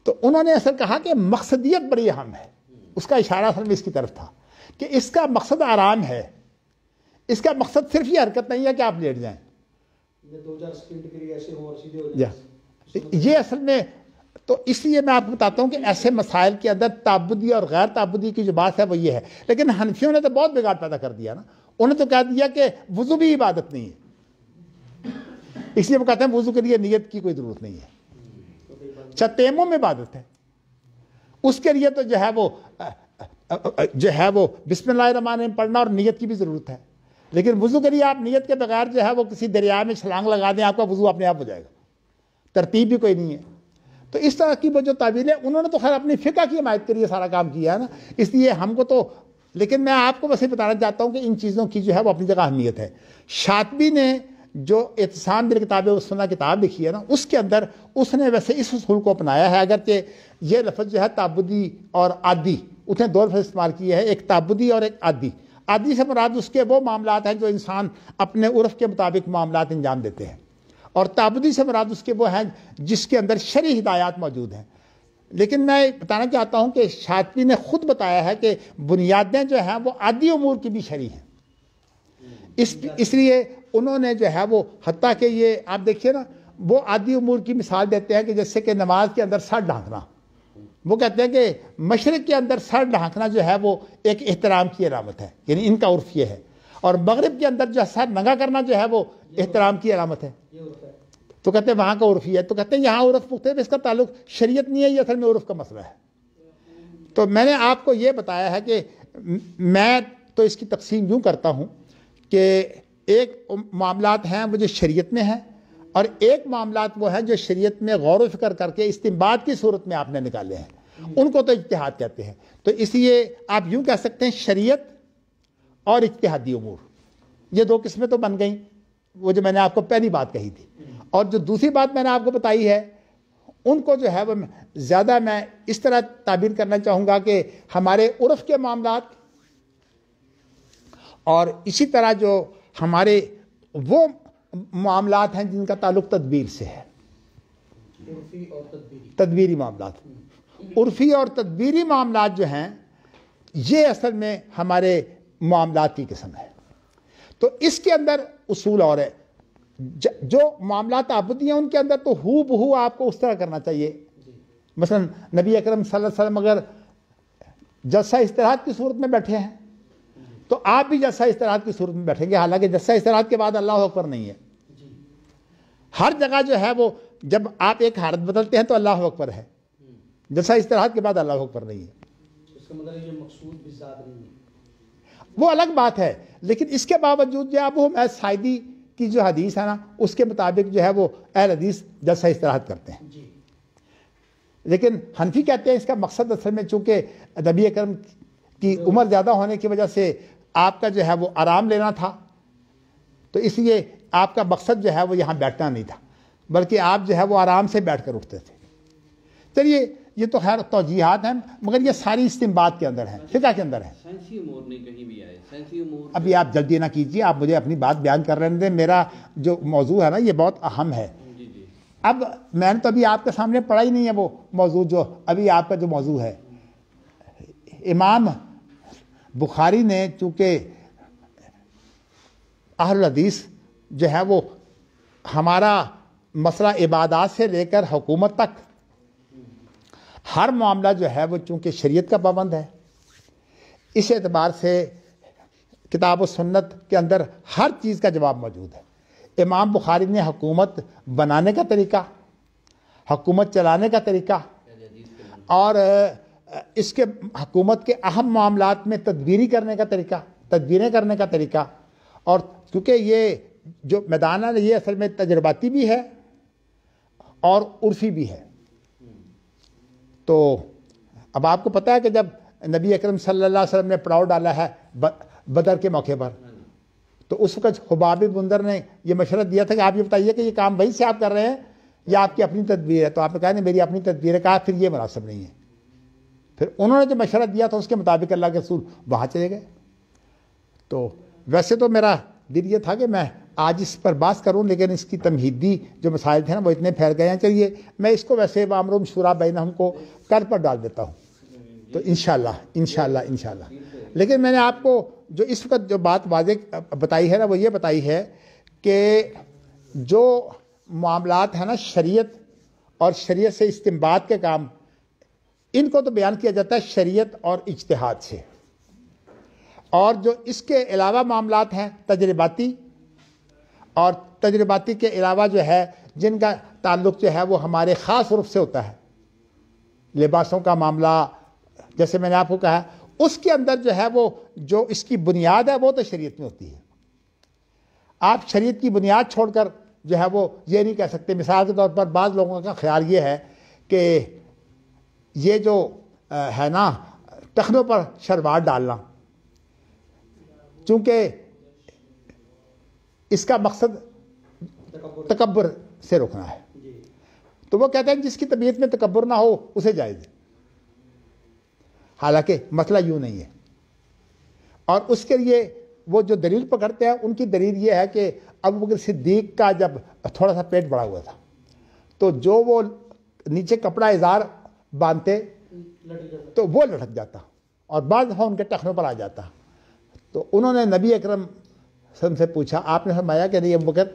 تو انہوں نے اصل کہا کہ مقصدیت بڑی اہم ہے. اس کا اشارہ اصل میں اس کی طرف تھا کہ اس کا مقصد آرام ہے. اس کا مقصد صرف یہ حرکت نہیں ہے کہ آپ لیٹ جائیں. یہ اصل میں تو اس لیے میں آپ کو بتاتا ہوں کہ ایسے مسائل کے اندر تعبدی اور غیر تعبدی کی جو بات ہے وہ یہ ہے. لیکن حنفیوں نے تو بہت بگاڑ پیدا کر دیا نا. انہوں نے تو کہہ دیا کہ وضو بھی عبادت نہیں ہے. اس لیے وہ کہتے ہیں وضو کے لیے نیت کی کوئی ضرورت نہیں ہے. اچھا تیمم میں عبادت ہے، اس کے لیے تو جو ہے وہ بسم اللہ الرحمن الرحیم پڑھنا اور نیت کی بھی ضرورت ہے. لیکن وضو کے لیے آپ نیت کے بغیر جو ہے وہ کسی دریا میں چھلانگ لگا دیں آپ کا وضو اپنے آپ ہو جائے گا. ترتیب بھی کوئی نہیں ہے. تو اس طرح کی وہ جو تعبیریں انہوں نے تو خیر اپنی فقہ کی حمایت کے لیے سارا کام کیا ہے نا. اس لیے ہم کو تو لیکن میں آپ کو بس یہ بتانا چاہتا ہوں کہ ان چیزوں کی جو ہے وہ اپنی جگہ اہمیت ہے. شاطبی نے جو اعتصام بالکتاب والسنہ کتاب لکھی ہے نا اس کے اندر اس نے ویسے اس اصول کو اپنایا ہے. اگرچہ یہ لفظ جو ہے تعبدی اور عادی اس نے 2 لفظ استعمال کیے ہیں، ایک تعبدی اور ایک عادی. عادی سے مراد اس کے وہ معاملات ہیں جو انسان اپنے عرف کے مطابق معاملات انجام دیتے ہیں، اور تعبدی سے مراد اس کے وہ ہیں جس کے اندر شرعی ہدایات موجود ہیں. لیکن میں بتانا چاہتا ہوں کہ شاطبی نے خود بتایا ہے کہ بنیادیں جو ہیں وہ عادی امور کی بھی شرعی ہیں. اس لیے انہوں نے جو ہے وہ حتیٰ کہ یہ آپ دیکھیے نا وہ عادی امور کی مثال دیتے ہیں کہ جیسے کہ نماز کے اندر سر ڈھانکنا. وہ کہتے ہیں کہ مشرق کے اندر سر ڈھانکنا جو ہے وہ ایک احترام کی علامت ہے، یعنی ان کا عرف یہ ہے. اور مغرب کے اندر جو سر ننگا کرنا جو ہے وہ احترام کی علامت ہے. تو کہتے ہیں وہاں کا عرف یہ ہے. تو کہتے ہیں یہاں عرف مختلف، اس کا تعلق شریعت نہیں ہے، یہ اصل میں عرف کا مسئلہ ہے. تو میں نے آپ کو یہ بتایا ہے کہ میں تو اس کی تقسیم یوں کرتا ہوں کہ ایک معاملات ہیں وہ جو شریعت میں ہیں اور ایک معاملات وہ ہیں جو شریعت میں غور و فکر کر کے استنباط کی صورت میں آپ نے نکالے ہیں، ان کو تو اجتہاد کہتے ہیں. تو اس لیے آپ یوں کہہ سکتے ہیں شریعت اور اجتہادی امور یہ 2 قسمیں تو بن گئیں، وہ جو میں نے آپ کو پہلی بات کہی تھی. اور جو دوسری بات میں نے آپ کو بتائی ہے ان کو جو ہے وہ زیادہ میں اس طرح تعبیر کرنا چاہوں گا کہ ہمارے عرف کے معاملات اور اسی طرح جو ہمارے وہ معاملات ہیں جن کا تعلق تدبیر سے ہے، عرفی اور تدبیری معاملات. عرفی اور تدبیری معاملات جو ہیں یہ اصل میں ہمارے معاملات کی قسم ہے. تو اس کے اندر اصول اور ہے. جو معاملات تعبدی ہیں ان کے اندر تو ہو بہو آپ کو اس طرح کرنا چاہیے. مثلا نبی اکرم صلی اللہ علیہ وسلم اگر جلسہ استراحت کی صورت میں بیٹھے ہیں تو آپ بھی جلسہ استراحت کی صورت میں بیٹھیں گے، حالانکہ جلسہ استراحت کے بعد اللہ اکبر نہیں ہے. ہر جگہ جو ہے وہ جب آپ ایک حالت بدلتے ہیں تو اللہ اکبر ہے، جلسہ استراحت کے بعد اللہ اکبر نہیں ہے. اس کا مطلب یہ مقصود بھی ذات نہیں ہے. وہ الگ بات ہے، لیکن اس کے باوجود جو اب وہ سائدی کی جو حدیث ہے نا اس کے مطابق جو ہے وہ اہل حدیث جلسہ استراحت کرتے ہیں. لیکن حنفی کہتے ہیں اس کا مقصد اصل میں چونکہ نبی اکرم کی عمر زیادہ ہونے کی وجہ سے آپ کا جو ہے وہ آرام لینا تھا، تو اس لیے آپ کا مقصد جو ہے وہ یہاں بیٹھنا نہیں تھا، بلکہ آپ جو ہے وہ آرام سے بیٹھ کر اٹھتے تھے. چلیے یہ تو خیر توجیحات ہیں، مگر یہ ساری استنباط کے اندر ہیں، فقہ کے اندر ہیں. سائنسی امور نہیں کہیں بھی آئے، سائنسی امور ابھی آپ جلدی نہ کیجیے، آپ مجھے اپنی بات بیان کر رہے تھے. میرا جو موضوع ہے نا یہ بہت اہم ہے. اب میں نے تو ابھی آپ کے سامنے پڑھا ہی نہیں ہے وہ موضوع جو ابھی آپ کا جو موضوع ہے. امام بخاری نے چونکہ اہل الحدیث جو ہے وہ ہمارا مسئلہ عبادات سے لے کر حکومت تک ہر معاملہ جو ہے وہ چونکہ شریعت کا پابند ہے، اس اعتبار سے کتاب و سنت کے اندر ہر چیز کا جواب موجود ہے. امام بخاری نے حکومت بنانے کا طریقہ، حکومت چلانے کا طریقہ اور اس کے حکومت کے اہم معاملات میں تدبیری کرنے کا طریقہ، تدبیریں کرنے کا طریقہ، اور کیونکہ یہ جو میدان ہے یہ اصل میں تجرباتی بھی ہے اور عرفی بھی ہے. تو اب آپ کو پتہ ہے کہ جب نبی اکرم صلی اللہ علیہ وسلم نے پڑاؤ ڈالا ہے بدر کے موقع پر، تو اس وقت حباب بندر نے یہ مشورہ دیا تھا کہ آپ یہ بتائیے کہ یہ کام وہی سے آپ کر رہے ہیں یا آپ کی اپنی تدبیر ہے؟ تو آپ نے کہا نہیں میری اپنی تدبیر ہے. کہا پھر یہ مناسب نہیں ہے. پھر انہوں نے جو مشورہ دیا تھا اس کے مطابق اللہ کے رسول وہاں چلے گئے. تو ویسے تو میرا دل یہ تھا کہ میں آج اس پر بات کروں، لیکن اس کی تمہیدی جو مسائل تھے نا وہ اتنے پھیل گئے ہیں. چلیے میں اس کو ویسے وامر شورا بینہم کو کل پر ڈال دیتا ہوں، تو انشاءاللہ. لیکن میں نے آپ کو جو اس وقت جو بات واضح بتائی ہے نا وہ یہ بتائی ہے کہ جو معاملات ہیں نا شریعت اور شریعت سے استنباط کے کام، ان کو تو بیان کیا جاتا ہے شریعت اور اجتہاد سے، اور جو اس کے علاوہ معاملات ہیں تجرباتی، اور تجرباتی کے علاوہ جو ہے جن کا تعلق جو ہے وہ ہمارے خاص عرف سے ہوتا ہے، لباسوں کا معاملہ جیسے میں نے آپ کو کہا، اس کے اندر جو ہے وہ جو اس کی بنیاد ہے وہ تو شریعت میں ہوتی ہے. آپ شریعت کی بنیاد چھوڑ کر جو ہے وہ یہ نہیں کہہ سکتے. مثال کے طور پر بعض لوگوں کا خیال یہ ہے کہ یہ جو ہے نا ٹخنوں پر شلوار ڈالنا، چونکہ اس کا مقصد تکبر سے روکنا ہے، تو وہ کہتے ہیں جس کی طبیعت میں تکبر نہ ہو اسے جائز ہے. حالانکہ مسئلہ یوں نہیں ہے. اور اس کے لیے وہ جو دلیل پکڑتے ہیں ان کی دلیل یہ ہے کہ ابو بکر صدیق کا جب تھوڑا سا پیٹ بڑا ہوا تھا تو جو وہ نیچے کپڑا ازار باندھتے تو وہ لٹک جاتا اور بعض دفعہ ان کے ٹخنوں پر آ جاتا. تو انہوں نے نبی اکرم صلی اللہ علیہ وسلم سے پوچھا، آپ نے فرمایا کہ نہیں ابو بکر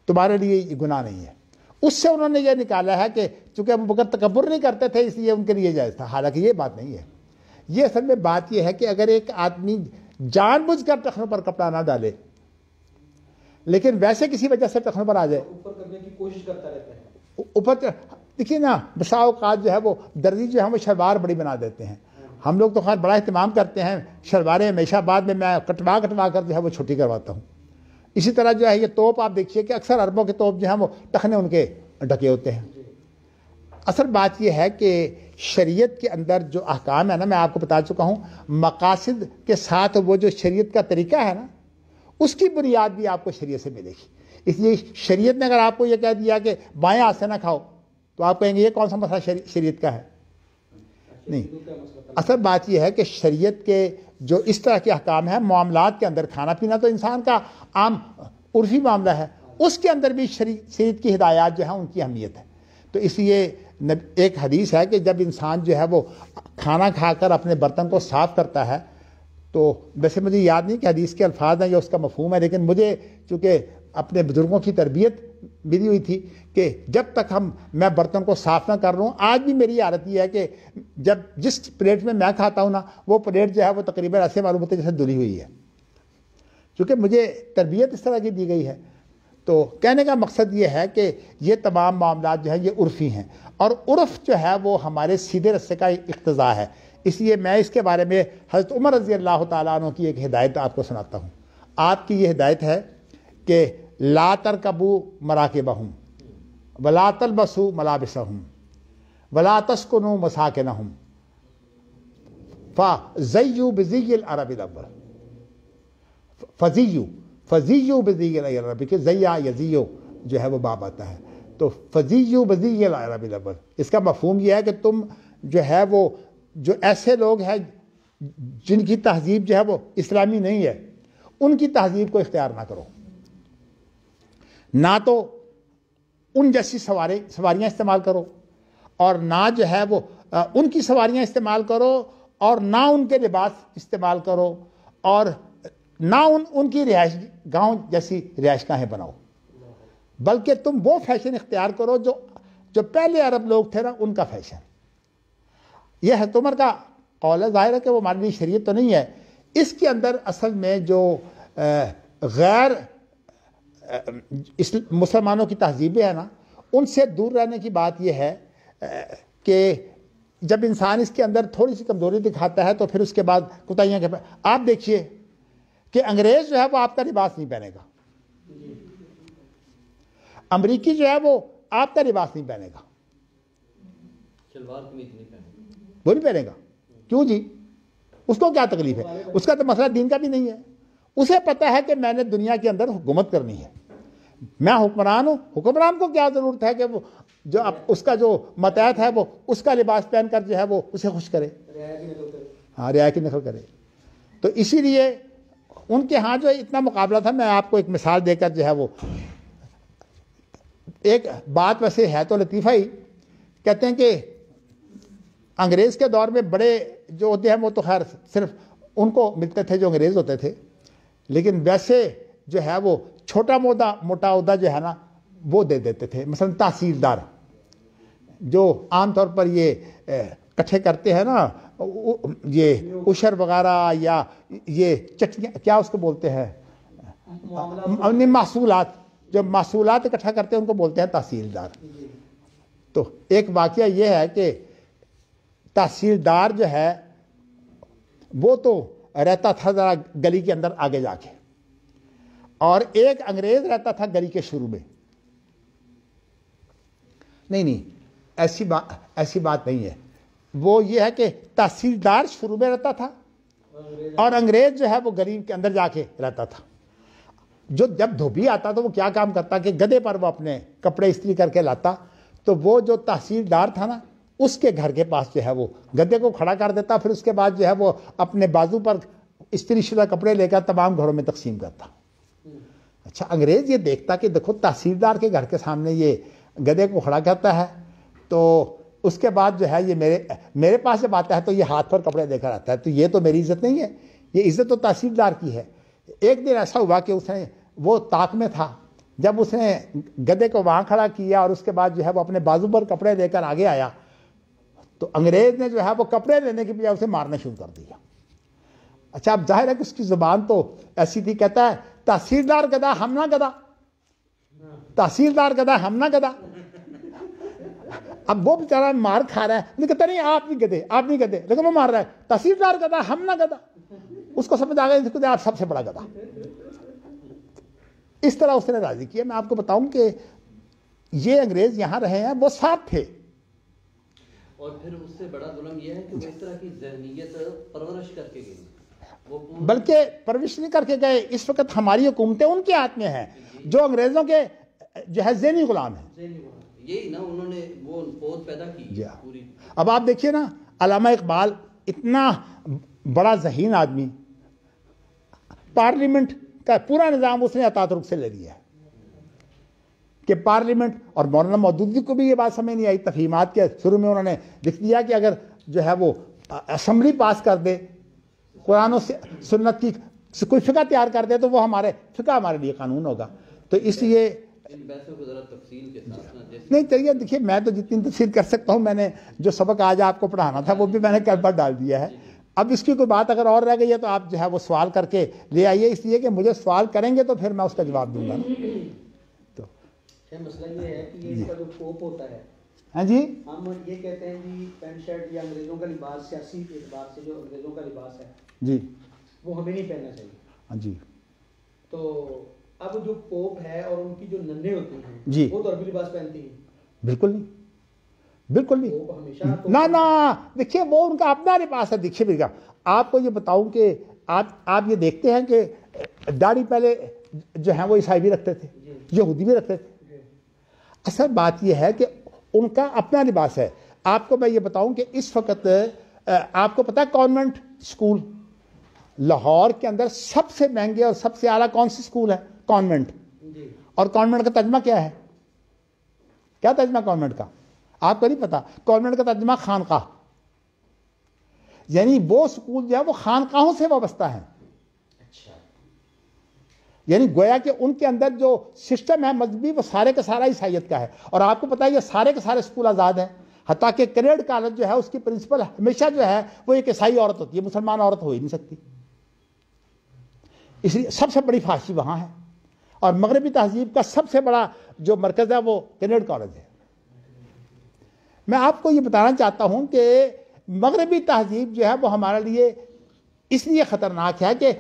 تمہارے لیے یہ گناہ نہیں ہے. اس سے انہوں نے یہ نکالا ہے کہ چونکہ ابو بکر تکبر نہیں کرتے تھے اس لیے ان کے لیے جائز تھا. حالانکہ یہ بات نہیں ہے. یہ اصل میں بات یہ ہے کہ اگر ایک آدمی جان بوجھ کر ٹخنوں پر کپڑا نہ ڈالے لیکن ویسے کسی وجہ سے ٹخنوں پر آ جائے، اوپر کرنے کی کوشش کرتا رہتا ہے، اوپر دیکھیے نا بسا اوقات جو ہے وہ درزی جو ہے وہ شلوار بڑی بنا دیتے ہیں. ہم لوگ تو خیر بڑا اہتمام کرتے ہیں شلواریں ہمیشہ بعد میں کٹوا کر جو ہے وہ چھٹی کرواتا ہوں. اسی طرح جو ہے یہ توپ آپ دیکھیے کہ اکثر عربوں کے توپ جو ہیں وہ ٹخنے ان کے ڈھکے ہوتے ہیں. اصل بات یہ ہے کہ شریعت کے اندر جو احکام ہے نا میں آپ کو بتا چکا ہوں، مقاصد کے ساتھ وہ جو شریعت کا طریقہ ہے نا اس کی بنیاد بھی آپ کو شریعت سے ملے گی. اس لیے شریعت نے اگر آپ کو یہ کہہ دیا کہ بائیں ہاتھ سے نہ کھاؤ تو آپ کہیں گے یہ کون سا مسئلہ شریعت کا ہے؟ نہیں. اصل بات یہ ہے کہ شریعت کے جو اس طرح کے احکام ہیں معاملات کے اندر، کھانا پینا تو انسان کا عام عرفی معاملہ ہے، اس کے اندر بھی شریعت کی ہدایات جو ہیں ان کی اہمیت ہے. تو اس لیے ایک حدیث ہے کہ جب انسان جو ہے وہ کھانا کھا کر اپنے برتن کو صاف کرتا ہے، تو ویسے مجھے یاد نہیں کہ حدیث کے الفاظ ہیں یا اس کا مفہوم ہے، لیکن مجھے چونکہ اپنے بزرگوں کی تربیت ملی ہوئی تھی کہ جب تک میں برتن کو صاف نہ کر رہا ہوں، آج بھی میری عادت یہ ہے کہ جب جس پلیٹ میں کھاتا ہوں نا وہ پلیٹ جو ہے وہ تقریباً ایسے معلوم ہوتا ہے جیسے دھلی ہوئی ہے، کیونکہ مجھے تربیت اس طرح کی دی گئی ہے. تو کہنے کا مقصد یہ ہے کہ یہ تمام معاملات جو ہیں یہ عرفی ہیں، اور عرف جو ہے وہ ہمارے سیدھے رستے کا اقتضا ہے. اس لیے میں اس کے بارے میں حضرت عمر رضی اللہ تعالیٰ عنہ کی ایک ہدایت آپ کو سناتا ہوں. آپ کی یہ ہدایت ہے کہ لا ترکبوا مراکبہم ولا تلبسوا ملابسہم ولا تسکنوا مساکنہم فزیوا بزی العرب الاول. فزیوا بزی العرب کہ زیا یزیو جو ہے وہ باب آتا ہے. تو فزیوا بزی العرب الاول اس کا مفہوم یہ ہے کہ تم جو ہے وہ جو ایسے لوگ ہیں جن کی تہذیب جو ہے وہ اسلامی نہیں ہے ان کی تہذیب کو اختیار نہ کرو. نہ تو ان جیسی سواریاں استعمال کرو اور نہ جو ہے وہ ان کی سواریاں استعمال کرو اور نہ ان کے لباس استعمال کرو اور نہ ان کی رہائش گاؤں جیسی رہائش گاہیں بناؤ، بلکہ تم وہ فیشن اختیار کرو جو پہلے عرب لوگ تھے نا ان کا فیشن. یہ حضرت عمر کا قول ہے. ظاہر ہے کہ وہ ہمارے لیے شریعت تو نہیں ہے. اس کے اندر اصل میں جو غیر مسلمانوں کی تہذیبیں ہیں نا ان سے دور رہنے کی بات یہ ہے کہ جب انسان اس کے اندر تھوڑی سی کمزوری دکھاتا ہے تو پھر اس کے بعد کوتاہیاں کے آپ دیکھیے کہ انگریز جو ہے وہ آپ کا لباس نہیں پہنے گا، امریکی جو ہے وہ آپ کا لباس نہیں پہنے گا، شلوار قمیض نہیں پہنے گا، وہ نہیں پہنے گا. کیوں جی؟ اس کو کیا تکلیف ہے؟ اس کا تو مسئلہ دین کا بھی نہیں ہے. اسے پتہ ہے کہ میں نے دنیا کے اندر حکومت کرنی ہے، میں حکمران ہوں. حکمران کو کیا ضرورت ہے کہ وہ جو اس کا جو متحد ہے وہ اس کا لباس پہن کر جو ہے وہ اسے خوش کرے، ہاں رعایا کی نقل کرے. تو اسی لیے ان کے ہاں جو اتنا مقابلہ تھا. میں آپ کو ایک مثال دے کر جو ہے وہ ایک بات ویسے ہے تو لطیفہ ہی. کہتے ہیں کہ انگریز کے دور میں بڑے جو ہوتے ہیں وہ تو خیر صرف ان کو ملتے تھے جو انگریز ہوتے تھے، لیکن ویسے جو ہے وہ چھوٹا موٹا عہدہ جو ہے نا وہ دے دیتے تھے. مثلا تحصیلدار جو عام طور پر یہ اکٹھے کرتے ہیں نا یہ عشر وغیرہ یا یہ چٹنیاں کیا اس کو بولتے ہیں محصولات، جو محصولات اکٹھا کرتے ہیں ان کو بولتے ہیں تحصیلدار. تو ایک واقعہ یہ ہے کہ تحصیلدار جو ہے وہ تو رہتا تھا ذرا گلی کے اندر آگے جا کے، اور ایک انگریز رہتا تھا گلی کے شروع میں. نہیں ایسی بات نہیں ہے. وہ یہ ہے کہ تحصیلدار شروع میں رہتا تھا اور انگریز جو ہے وہ گلی کے اندر جا کے رہتا تھا. جو جب دھوبی آتا تو وہ کیا کام کرتا کہ گدھے پر وہ اپنے کپڑے استری کر کے لاتا. تو وہ جو تحصیلدار تھا نا اس کے گھر کے پاس جو ہے وہ گدھے کو کھڑا کر دیتا، پھر اس کے بعد جو ہے وہ اپنے بازو پر استری شدہ کپڑے لے کر تمام گھروں میں تقسیم کرتا. اچھا انگریز یہ دیکھتا کہ دیکھو تحصیلدار کے گھر کے سامنے یہ گدھے کو کھڑا کرتا ہے، تو اس کے بعد جو ہے یہ میرے پاس جب آتا ہے تو یہ ہاتھ پر کپڑے لے کر آتا ہے، تو یہ تو میری عزت نہیں ہے، یہ عزت تو تحصیلدار کی ہے. ایک دن ایسا ہوا کہ اس نے وہ طاق میں تھا، جب اس نے گدھے کو وہاں کھڑا کیا اور اس کے بعد جو ہے وہ اپنے بازو پر کپڑے لے کر آگے آیا تو انگریز نے جو ہے وہ کپڑے لینے کی بجائے اسے مارنا شروع کر دیا. اچھا اب ظاہر ہے کہ اس کی زبان تو ایسی تھی. کہتا ہے تحصیلدار گدھا ہم نہ گدھا، تحصیلدار گدھا ہم نہ گدھا. اب وہ بیچارہ مار کھا رہا ہے، لیکن کہتا نہیں آپ نہیں گدھے، لیکن وہ مار رہا ہے تحصیلدار گدھا ہم نہ گدھا. اس کو سمجھ آ گیا آپ سب سے بڑا گدھا. اس طرح اس نے راضی کیا. میں آپ کو بتاؤں کہ یہ انگریز یہاں رہے ہیں وہ ساتھ تھے. اور پھر اس سے بڑا ظلم یہ ہے کہ وہ اس طرح کی ذہنیت پرورش کر کے گئی، بلکہ پرورش نہیں کر کے گئے. اس وقت ہماری حکومتیں ان کے ہاتھ میں ہیں جو انگریزوں کے جو ہے ذہنی غلام ہیں. یہی نا انہوں نے وہ فوج پیدا کی پوری. اب آپ دیکھیے نا علامہ اقبال اتنا بڑا ذہین آدمی، پارلیمنٹ کا پورا نظام اس نے اتاترک سے لے لیا ہے کہ پارلیمنٹ. اور مولانا مودودی کو بھی یہ بات سمجھ نہیں آئی. تفہیمات کے شروع میں انہوں نے لکھ دیا کہ اگر جو ہے وہ اسمبلی پاس کر دے قرآن و سنت کی کوئی فقہ تیار کر دے تو وہ فقہ ہمارے لیے قانون ہوگا. تو اس لیے نہیں چلیے دیکھیے میں تو جتنی تفصیل کر سکتا ہوں، میں نے جو سبق آج آپ کو پڑھانا تھا وہ بھی میں نے کل پر ڈال دیا ہے. اب اس کی کوئی بات اگر اور رہ گئی ہے تو آپ جو ہے وہ سوال کر کے لے آئیے، اس لیے کہ مجھے سوال کریں گے تو پھر میں اس کا جواب دوں گا. تو مسئلہ یہ ہے کہ یہ اس کا جو پوپ ہوتا ہے ہاں جی ہم یہ کہتے ہیں جی پینٹ شرٹ یا انگریزوں کا لباس سیاسی اعتبار سے جو انگریزوں کا لباس ہے جی وہ ہمیں نہیں پہننا چاہیے. ہاں جی تو اب جو پوپ ہے اور ان کی جو ننیں ہوتی ہیں جی وہ تو عربی لباس پہنتی ہیں. بالکل نہیں، بالکل نہیں. پوپ ہمیشہ تو نہ دیکھیے وہ ان کا اپنا لباس ہے. دیکھیے میرا آپ کو یہ بتاؤں کہ آپ یہ دیکھتے ہیں کہ داڑھی پہلے جو ہے وہ عیسائی بھی رکھتے تھے، یہودی بھی رکھتے تھے. اصل بات یہ ہے کہ ان کا اپنا لباس ہے. آپ کو میں یہ بتاؤں کہ اس وقت آپ کو پتا ہے کانوینٹ اسکول لاہور کے اندر سب سے مہنگے اور سب سے اعلیٰ کون سی اسکول ہے؟ کانوینٹ. اور کانوینٹ کا ترجمہ کیا ہے؟ کیا ترجمہ کانوینٹ کا؟ آپ کو نہیں پتا. کانوینٹ کا ترجمہ خانقاہ، یعنی وہ اسکول جو ہے وہ خانقاہوں سے وابستہ ہیں. یعنی گویا کہ ان کے اندر جو سسٹم ہے مذہبی وہ سارے کا سارا عیسائیت کا ہے. اور آپ کو پتا ہے یہ سارے کے سارے اسکول آزاد ہیں. حتیٰ کہ کریڈ کالج جو ہے اس کی پرنسپل ہمیشہ جو ہے وہ ایک عیسائی عورت ہوتی ہے، مسلمان عورت ہو ہی نہیں سکتی. اس لیے سب سے بڑی فحاشی وہاں ہے. اور مغربی تہذیب کا سب سے بڑا جو مرکز ہے وہ کینیڈ کالج ہے. میں آپ کو یہ بتانا چاہتا ہوں کہ مغربی تہذیب جو ہے وہ ہمارے لیے اس لیے خطرناک ہے کہ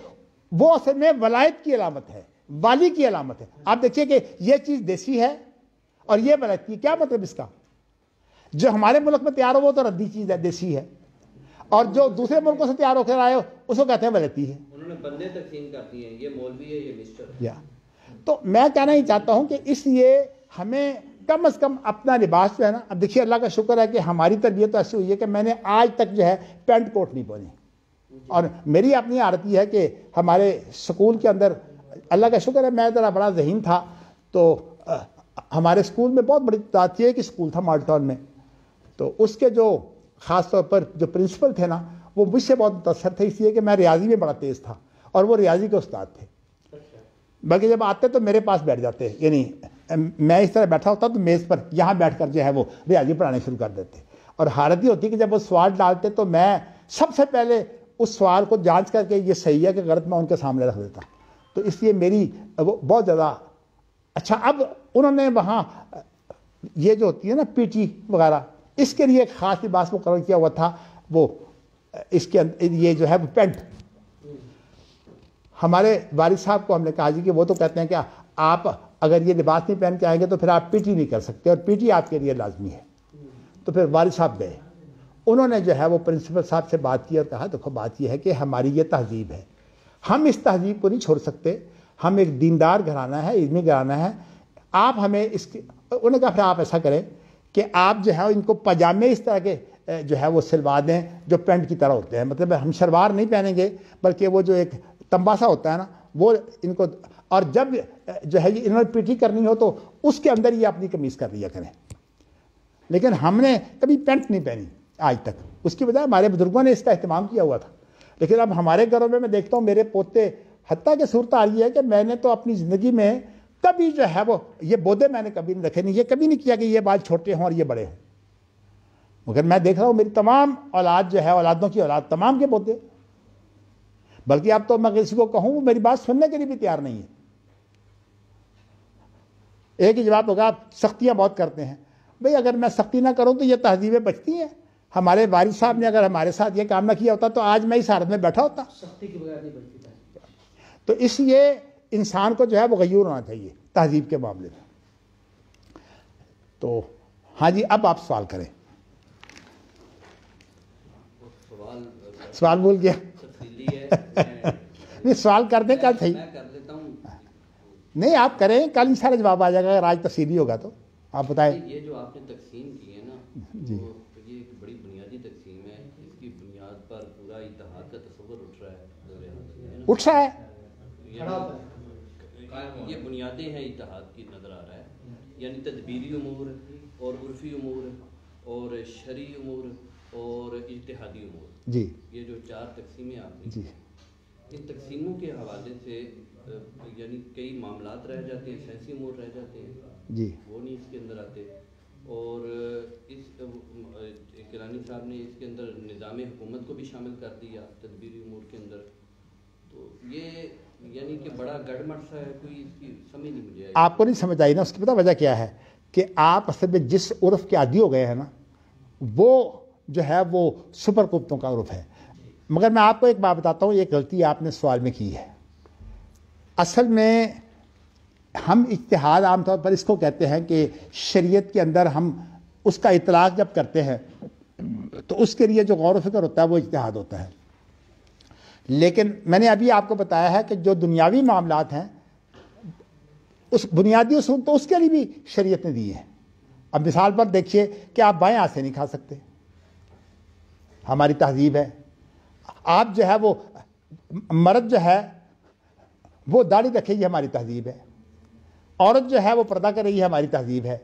وہ اصل میں ولایت کی علامت ہے، والی کی علامت ہے. آپ دیکھیے کہ یہ چیز دیسی ہے اور یہ ولایت کی. کیا مطلب اس کا؟ جو ہمارے ملک میں تیار ہو وہ تو ردی چیز ہے، دیسی ہے، اور جو دوسرے ملکوں سے تیار ہو کر آئے ہو اس کو کہتے ہیں ولایتی ہے. انہوں نے بندے تقسیم کر دیے ہیں، یہ مولوی ہے، یہ مسٹر. تو میں کہنا ہی چاہتا ہوں کہ اس لیے ہمیں کم از کم اپنا لباس جو ہے نا، اب دیکھیے اللہ کا شکر ہے کہ ہماری تربیت تو ایسی ہوئی ہے کہ میں نے آج تک جو ہے پینٹ کوٹ نہیں پہنی. اور میری اپنی عادت یہ ہے کہ ہمارے اسکول کے اندر اللہ کا شکر ہے میں ذرا بڑا ذہین تھا، تو ہمارے اسکول میں بہت بڑی تعداد کی ایک اسکول تھا ماڈل ٹاؤن میں. تو اس کے جو خاص طور پر جو پرنسپل تھے نا وہ مجھ سے بہت متاثر تھے، اس لیے کہ میں ریاضی میں بڑا تیز تھا اور وہ ریاضی کے استاد تھے. بلکہ جب آتے تو میرے پاس بیٹھ جاتے، یعنی میں اس طرح بیٹھا ہوتا تو میز پر یہاں بیٹھ کر جو ہے وہ ریاضی پڑھانے شروع کر دیتے. اور حالت یہ ہوتی کہ جب وہ سوال ڈالتے تو میں سب سے پہلے اس سوال کو جانچ کر کے یہ صحیح ہے کہ غلط میں ان کے سامنے رکھ دیتا. تو اس لیے میری وہ بہت زیادہ اچھا. اب انہوں نے وہاں یہ جو ہوتی ہے نا پی ٹی وغیرہ، اس کے لیے ایک خاص لباس مقرر کیا ہوا تھا. وہ اس کے اندر یہ جو ہے وہ پینٹ. ہمارے والد صاحب کو ہم نے کہا جی کہ وہ تو کہتے ہیں کہ آپ اگر یہ لباس نہیں پہن کے آئیں گے تو پھر آپ پی ٹی نہیں کر سکتے، اور پی ٹی آپ کے لیے لازمی ہے. تو پھر والد صاحب گئے، انہوں نے جو ہے وہ پرنسپل صاحب سے بات کی اور کہا دیکھو بات یہ ہے کہ ہماری یہ تہذیب ہے، ہم اس تہذیب کو نہیں چھوڑ سکتے، ہم ایک دیندار گھرانہ ہے، علمی گھرانہ ہے. آپ ہمیں اس کی انہوں نے کہا پھر آپ ایسا کریں کہ آپ جو ہے ان کو پاجامے اس طرح کے جو ہے وہ سلوا دیں جو پینٹ کی طرح ہوتے ہیں. مطلب ہم شلوار نہیں پہنیں گے بلکہ وہ جو ایک تمباسا ہوتا ہے نا وہ ان کو، اور جب جو ہے یہ انہوں نے پی ٹی کرنی ہو تو اس کے اندر یہ اپنی قمیض کر لیا کریں. لیکن ہم نے کبھی پینٹ نہیں پہنی آج تک. اس کی وجہ ہمارے بزرگوں نے اس کا اہتمام کیا ہوا تھا. لیکن اب ہمارے گھروں میں دیکھتا ہوں میرے پوتے، حتیٰ کہ صورت آ رہی ہے کہ میں نے تو اپنی زندگی میں کبھی جو ہے وہ یہ بودے میں نے کبھی نہیں رکھے، نہیں یہ کبھی نہیں کیا کہ یہ بال چھوٹے ہوں اور یہ بڑے ہوں. مگر میں دیکھ رہا ہوں میری تمام اولاد جو ہے، اولادوں کی اولاد تمام کے بودے. بلکہ اب تو میں کسی کو کہوں وہ میری بات سننے کے لیے بھی تیار نہیں ہے. ایک ہی جواب ہوگا آپ سختیاں بہت کرتے ہیں. بھئی اگر میں سختی نہ کروں تو یہ تہذیبیں بچتی ہیں. ہمارے والد صاحب نے اگر ہمارے ساتھ یہ کام نہ کیا ہوتا تو آج میں اس حالت میں بیٹھا ہوتا. سختی کے بغیر نہیں بچتی. تو اس لیے انسان کو جو ہے وہ غیور ہونا چاہیے تہذیب کے معاملے میں. تو ہاں جی اب آپ سوال کریں. سوال بھول گیا. نہیں سوال کر دیں کل صحیح. میں کر دیتا ہوں. نہیں آپ کریں کل سارا جواب آ جائے گا اگر آج تفصیلی ہوگا تو. آپ بتائیں. یہ جو آپ نے تقسیم کی ہے نا جی یہ ایک بڑی بنیادی تقسیم ہے. اس کی بنیاد پر پورا اتحاد کا تصور اٹھ رہا ہے. اٹھ رہا ہے. یہ بنیادیں ہیں اتحاد کی نظر آ رہا ہے. یعنی تدبیری امور اور عرفی امور اور شرعی امور اور اجتہادی امور. جی یہ جو چار تقسیمیں آپ نے جی ان تقسیموں کے حوالے سے یعنی کئی معاملات رہ جاتے ہیں، سیاسی امور رہ جاتے ہیں جی وہ نہیں اس کے اندر آتے. اور اس کیلانی صاحب نے اس کے اندر نظام حکومت کو بھی شامل کر دیا تدبیری امور کے اندر. تو یہ یعنی کہ بڑا گڑمٹ سا ہے، کوئی اس کی سمجھ نہیں مجھے آئی. آپ کو نہیں سمجھ آئی نا. اس کی پتہ وجہ کیا ہے کہ آپ اصل میں جس عرف کے عادی ہو گئے ہیں نا وہ جو ہے وہ سپر کفتوں کا عرف ہے. مگر میں آپ کو ایک بات بتاتا ہوں, ایک غلطی آپ نے سوال میں کی ہے. اصل میں ہم اجتہاد عام طور پر اس کو کہتے ہیں کہ شریعت کے اندر ہم اس کا اطلاق جب کرتے ہیں تو اس کے لیے جو غور و فکر ہوتا ہے وہ اجتہاد ہوتا ہے. لیکن میں نے ابھی آپ کو بتایا ہے کہ جو دنیاوی معاملات ہیں اس بنیادی اصول تو اس کے لیے بھی شریعت نے دی ہے. اب مثال پر دیکھیے کہ آپ بائیں ہاتھ سے نہیں کھا سکتے, ہماری تہذیب ہے. آپ جو ہے وہ مرد جو ہے وہ داڑھی رکھے یہ ہماری تہذیب ہے. عورت جو ہے وہ پردہ کرے یہ ہماری تہذیب ہے.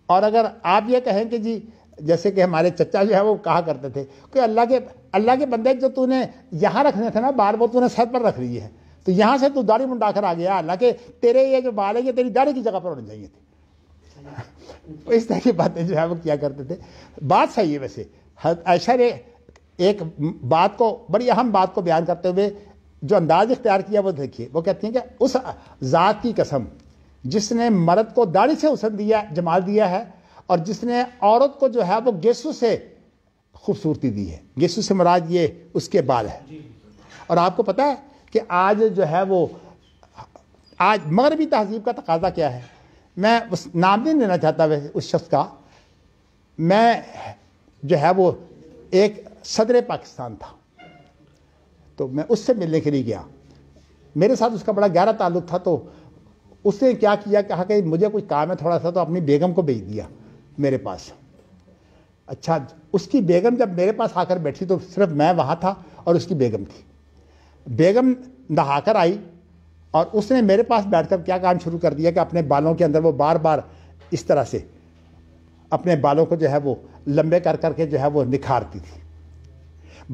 اور اگر آپ یہ کہیں کہ جی جیسے کہ ہمارے چچا جو ہے وہ کہا کرتے تھے کہ اللہ کے بندے جو تو نے یہاں رکھنے تھے نا بال وہ تو نے سر پر رکھ لی ہے, تو یہاں سے تو داڑھی منڈا کر آ گیا, حالانکہ تیرے یہ جو بال ہے یہ تیری داڑھی کی جگہ پر ہونے چاہیے تھے. اس طرح کی باتیں جو ہے وہ کیا کرتے تھے. بات صحیح ہے ویسے. عائشہ نے ایک بات کو, بڑی اہم بات کو بیان کرتے ہوئے جو انداز اختیار کیا وہ دیکھیے. وہ کہتی ہیں کہ اس ذات کی قسم جس نے مرد کو داڑھی سے حسن دیا, جمال دیا ہے, اور جس نے عورت کو جو ہے وہ گیسو سے خوبصورتی دی ہے. گیسو سے مراد یہ اس کے بال ہے. اور آپ کو پتہ ہے کہ آج جو ہے وہ آج مغربی تہذیب کا تقاضا کیا ہے. میں اس نام نہیں لینا چاہتا ویسے اس شخص کا. میں جو ہے وہ ایک صدر پاکستان تھا تو میں اس سے ملنے کے لیے گیا. میرے ساتھ اس کا بڑا گہرا تعلق تھا. تو اس نے کیا کیا, کہا کہ مجھے کچھ کام ہے تھوڑا سا, تو اپنی بیگم کو بھیج دیا میرے پاس. اچھا, اس کی بیگم جب میرے پاس آ کر بیٹھی تو صرف میں وہاں تھا اور اس کی بیگم تھی. بیگم نہا کر آئی اور اس نے میرے پاس بیٹھ کر کیا کام شروع کر دیا کہ اپنے بالوں کے اندر وہ بار بار اس طرح سے اپنے بالوں کو جو ہے وہ لمبے کر کر کے جو ہے وہ نکھارتی تھی.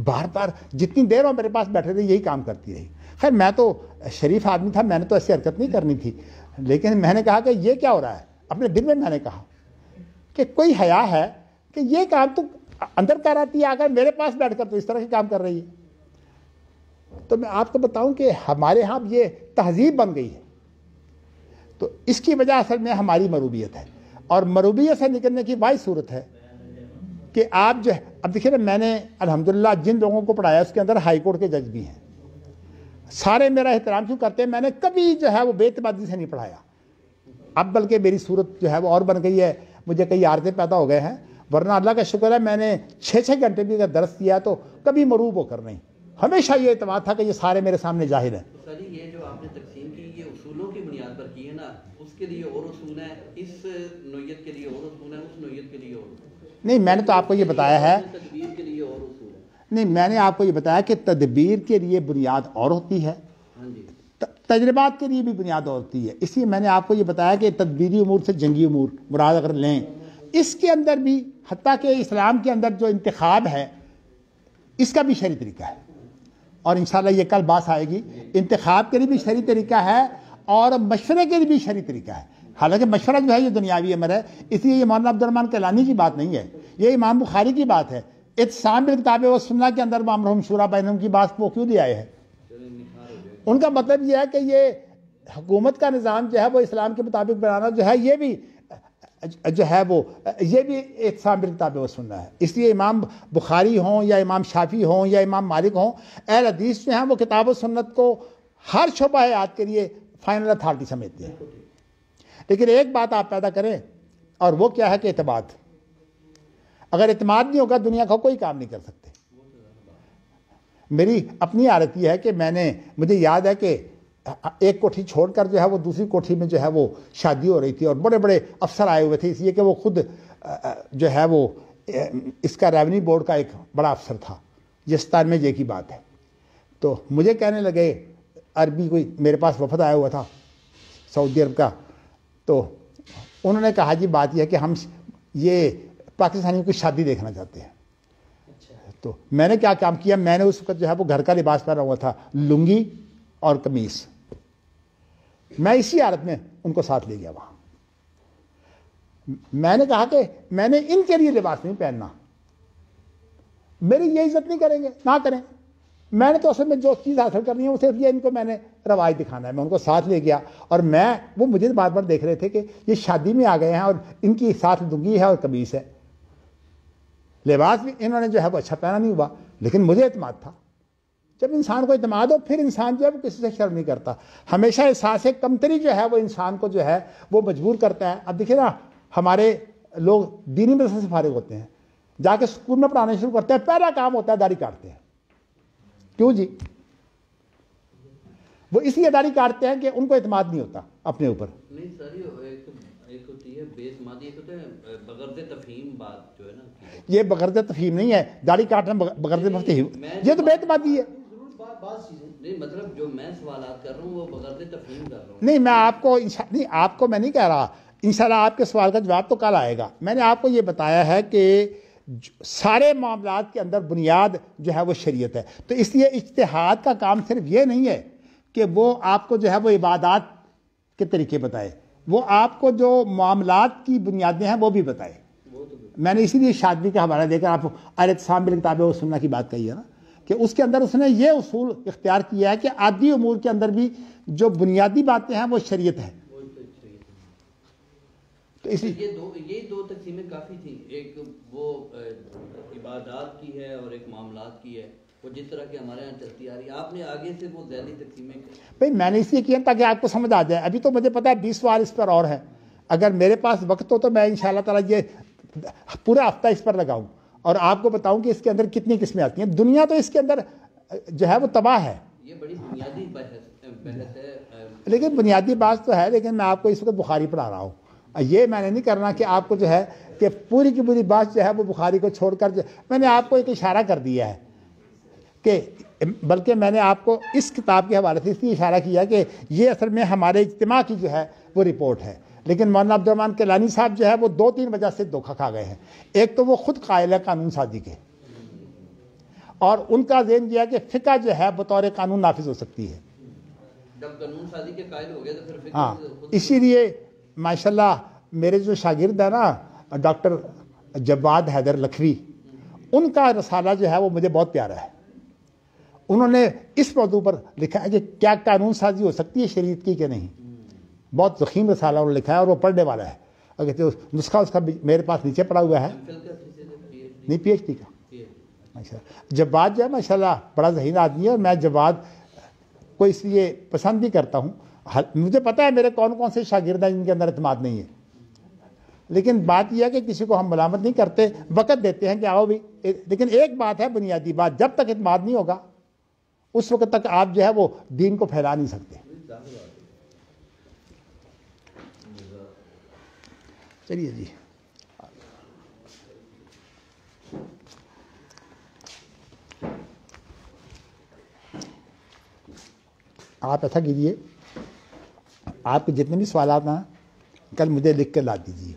بار بار جتنی دیر وہ میرے پاس بیٹھے تھے یہی کام کرتی رہی. خیر میں تو شریف آدمی تھا, میں نے تو ایسی حرکت نہیں کرنی تھی, لیکن میں نے کہا کہ یہ کیا ہو رہا ہے. اپنے دل میں نے کہا کہ کوئی حیا ہے کہ یہ کام تو اندر کر آتی ہے, آ کر میرے پاس بیٹھ کر تو اس طرح کے کام کر رہی ہے. تو میں آپ کو بتاؤں کہ ہمارے ہاں یہ تہذیب بن گئی ہے. تو اس کی وجہ اصل میں ہماری مروبیت ہے, اور مروبیت سے نکلنے کی واحد صورت ہے کہ آپ جو ہے, اب دیکھیے نا, میں نے الحمدللہ جن لوگوں کو پڑھایا اس کے اندر ہائی کورٹ کے جج بھی ہیں. سارے میرا احترام کیوں کرتے ہیں, میں نے کبھی جو ہے وہ بے اعتمادی سے نہیں پڑھایا. اب بلکہ میری صورت جو ہے وہ اور بن گئی ہے, مجھے کئی عارضے پیدا ہو گئے ہیں, ورنہ اللہ کا شکر ہے میں نے 6 گھنٹے بھی اگر درس کیا تو کبھی مروب ہو کر نہیں. ہمیشہ یہ اعتماد تھا کہ یہ سارے میرے سامنے ظاہر ہیں. سر جی, یہ جو آپ نے تقسیم کی یہ اصولوں کی بنیاد پر کی ہے نا, اس کے لیے اور اصول ہیں, اس نوعیت کے لیے اور اصول ہیں, اس نوعیت کے لیے اور نہیں. میں نے تو آپ کو یہ بتایا ہے, تدبیر کے لیے اور اصول ہیں. نہیں, میں نے آپ کو یہ بتایا کہ تدبیر کے لیے بنیاد اور ہوتی ہے, ہاں جی, تجربات کے لیے بھی بنیاد اور ہوتی ہے. اس لیے میں نے آپ کو یہ بتایا کہ تدبیری امور سے جنگی امور مراد اگر لیں, اس کے اندر بھی حتیٰ کہ اسلام کے اندر جو انتخاب ہے اس کا بھی شرعی طریقہ ہے, اور انشاءاللہ یہ کل بات آئے گی. انتخاب کے لیے بھی شرعی طریقہ ہے اور مشورے کے لیے بھی شرعی طریقہ ہے. حالانکہ مشورہ جو ہے یہ دنیاوی امر ہے, اس لیے یہ مولانا عبد الرحمن کیلانی کی بات نہیں ہے, یہ امام بخاری کی بات ہے. اعتصام بالکتاب و سنہ کے اندر وامرہم شورا بینہم کی بات وہ کیوں لے آئے ہیں؟ ان کا مطلب یہ ہے کہ یہ حکومت کا نظام جو ہے وہ اسلام کے مطابق بنانا جو ہے یہ بھی جو ہے وہ یہ بھی اعتصام بالکتاب و سنہ ہے. اس لیے امام بخاری ہوں یا امام شافعی ہوں یا امام مالک ہوں, اہل حدیث جو ہیں وہ کتاب و سنت کو ہر شعبہ حیات کے لیے فائنل اتھارٹی سمجھتے ہیں. لیکن ایک بات آپ پیدا کریں, اور وہ کیا ہے کہ اعتماد. اگر اعتماد نہیں ہوگا دنیا کا کوئی کام نہیں کر سکتے. میری اپنی عادت یہ ہے کہ مجھے یاد ہے کہ ایک کوٹھی چھوڑ کر جو ہے وہ دوسری کوٹھی میں جو ہے وہ شادی ہو رہی تھی, اور بڑے بڑے افسر آئے ہوئے تھے, اس لیے کہ وہ خود جو ہے وہ اس کا ریونیو بورڈ کا ایک بڑا افسر تھا. جستان میں یہ کی بات ہے. تو مجھے کہنے لگے, عربی کوئی میرے پاس وفد آیا ہوا تھا سعودی عرب کا, تو انہوں نے کہا جی بات یہ ہے کہ ہم یہ پاکستانیوں کی شادی دیکھنا چاہتے ہیں. تو میں نے کیا کام کیا, میں نے اس وقت جو ہے وہ گھر کا لباس پہنا ہوا تھا, لنگی اور قمیص. میں اسی حالت میں ان کو ساتھ لے گیا وہاں. میں نے کہا کہ میں نے ان کے لیے لباس نہیں پہننا, میری یہ عزت نہیں کریں گے, نہ کریں. میں نے تو اصل میں جو چیز حاصل کرنی ہے وہ صرف یہ ان کو میں نے رواج دکھانا ہے. میں ان کو ساتھ لے گیا اور وہ مجھے بار بار دیکھ رہے تھے کہ یہ شادی میں آ گئے ہیں اور ان کی ساتھ لنگی ہے اور قمیص ہے. لباس بھی انہوں نے جو ہے وہ اچھا پہنا نہیں ہوا, لیکن مجھے اعتماد تھا. جب انسان کو اعتماد ہو پھر انسان جو ہے وہ کسی سے شرم نہیں کرتا. ہمیشہ احساس کمتری جو ہے وہ انسان کو جو ہے وہ مجبور کرتا ہے. اب دیکھیں نا, ہمارے لوگ دینی مدرسے سے فارغ ہوتے ہیں, جا کے اسکول میں پڑھانا شروع کرتے ہیں, پہلا کام ہوتا ہے داڑھی کاٹتے ہیں. کیوں جی؟ وہ اس لیے داڑھی کاٹتے ہیں کہ ان کو اعتماد نہیں ہوتا اپنے اوپر. نہیں سر, ایک ہوتی ہے بے اعتمادی, ایک ہوتا ہے بغرض تفہیم بات جو ہے نا. یہ بغرض تفہیم نہیں ہے, داڑھی کاٹنا بغرض تفہیم, یہ تو بے اعتمادی ہے. نہیں مطلب جو میں سوالات کر رہا ہوں وہ بغرض تفہیم کر رہا ہوں. نہیں, میں آپ کو میں نہیں کہہ رہا, انشاءاللہ آپ کے سوال کا جواب تو کل آئے گا. میں نے آپ کو یہ بتایا ہے کہ سارے معاملات کے اندر بنیاد جو ہے وہ شریعت ہے. تو اس لیے اجتہاد کا کام صرف یہ نہیں ہے کہ وہ آپ کو جو ہے وہ عبادات کے طریقے بتائے, وہ آپ کو جو معاملات کی بنیادیں ہیں وہ بھی بتائے. میں نے اسی لیے شادی کا حوالہ دے کر آپ الاعتصام بالکتاب و سنہ کی بات کہی ہے نا, کہ اس کے اندر اس نے یہ اصول اختیار کیا ہے کہ عادی امور کے اندر بھی جو بنیادی باتیں ہیں وہ شریعت ہے. تو اس لیے یہ دو تقسیمیں کافی تھیں, ایک وہ عبادات کی ہے اور ایک معاملات کی ہے, وہ جس طرح کی ہمارے یہاں چلتی آ رہی ہے. آپ نے آگے سے وہ ذیلی تقسیمیں بھائی میں نے اس لیے کیا تاکہ آپ کو سمجھ آ جائے. ابھی تو مجھے پتا ہے 20 سوال اس پر اور ہیں, اگر میرے پاس وقت ہو تو میں انشاءاللہ تعالی یہ پورا ہفتہ اس پر لگاؤں اور آپ کو بتاؤں کہ اس کے اندر کتنی قسمیں آتی ہیں. دنیا تو اس کے اندر جو ہے وہ تباہ ہے. یہ بڑی بنیادی بحث ہے, لیکن بنیادی بات تو ہے, لیکن میں آپ کو اس وقت بخاری پڑھا رہا ہوں. یہ میں نے نہیں کرنا کہ آپ کو جو ہے کہ پوری کی پوری بات جو ہے وہ بخاری کو چھوڑ کر میں نے آپ کو ایک اشارہ کر دیا ہے کہ بلکہ میں نے آپ کو اس کتاب کے حوالے سے اس لیے اشارہ کیا کہ یہ اصل میں ہمارے اجتماع کی جو ہے وہ رپورٹ ہے. لیکن مولانا عبد الرحمن کیلانی صاحب جو ہے وہ 2-3 وجہ سے دھوکہ کھا گئے ہیں. ایک تو وہ خود قائل ہے قانون سازی کے, اور ان کا ذہن یہ ہے کہ فقہ جو ہے بطور قانون نافذ ہو سکتی ہے. جب قانون سازی کے قائل ہو گئے تو پھر فقہ. ہاں, اسی لیے ماشاءاللہ میرے جو شاگرد ہیں نا ڈاکٹر جواد حیدر لکھوی, ان کا رسالہ جو ہے وہ مجھے بہت پیارا ہے. انہوں نے اس موضوع پر لکھا ہے کہ کیا قانون سازی ہو سکتی ہے شریعت کی کہ نہیں. بہت ضخیم رسالہ انہوں نے لکھا ہے اور وہ پڑھنے والا ہے. اگر نسخہ اس کا میرے پاس نیچے پڑا ہوا ہے, نہیں پی ایچ ڈی کا. ماشاء اللہ جواد جو ہے ماشاءاللہ بڑا ذہین آدمی ہے, اور میں جواد کو اس لیے پسند بھی کرتا ہوں. مجھے پتہ ہے میرے کون کون سے شاگرد ہیں جن کے اندر اعتماد نہیں ہے, لیکن بات یہ ہے کہ کسی کو ہم ملامت نہیں کرتے, وقت دیتے ہیں کہ آؤ بھی. لیکن ایک بات ہے بنیادی بات, جب تک اعتماد نہیں ہوگا اس وقت تک آپ جو ہے وہ دین کو پھیلا نہیں سکتے. چلیے جی, آپ ایسا کیجیے, آپ کے جتنے بھی سوالات ہیں کل مجھے لکھ کر لا دیجیے.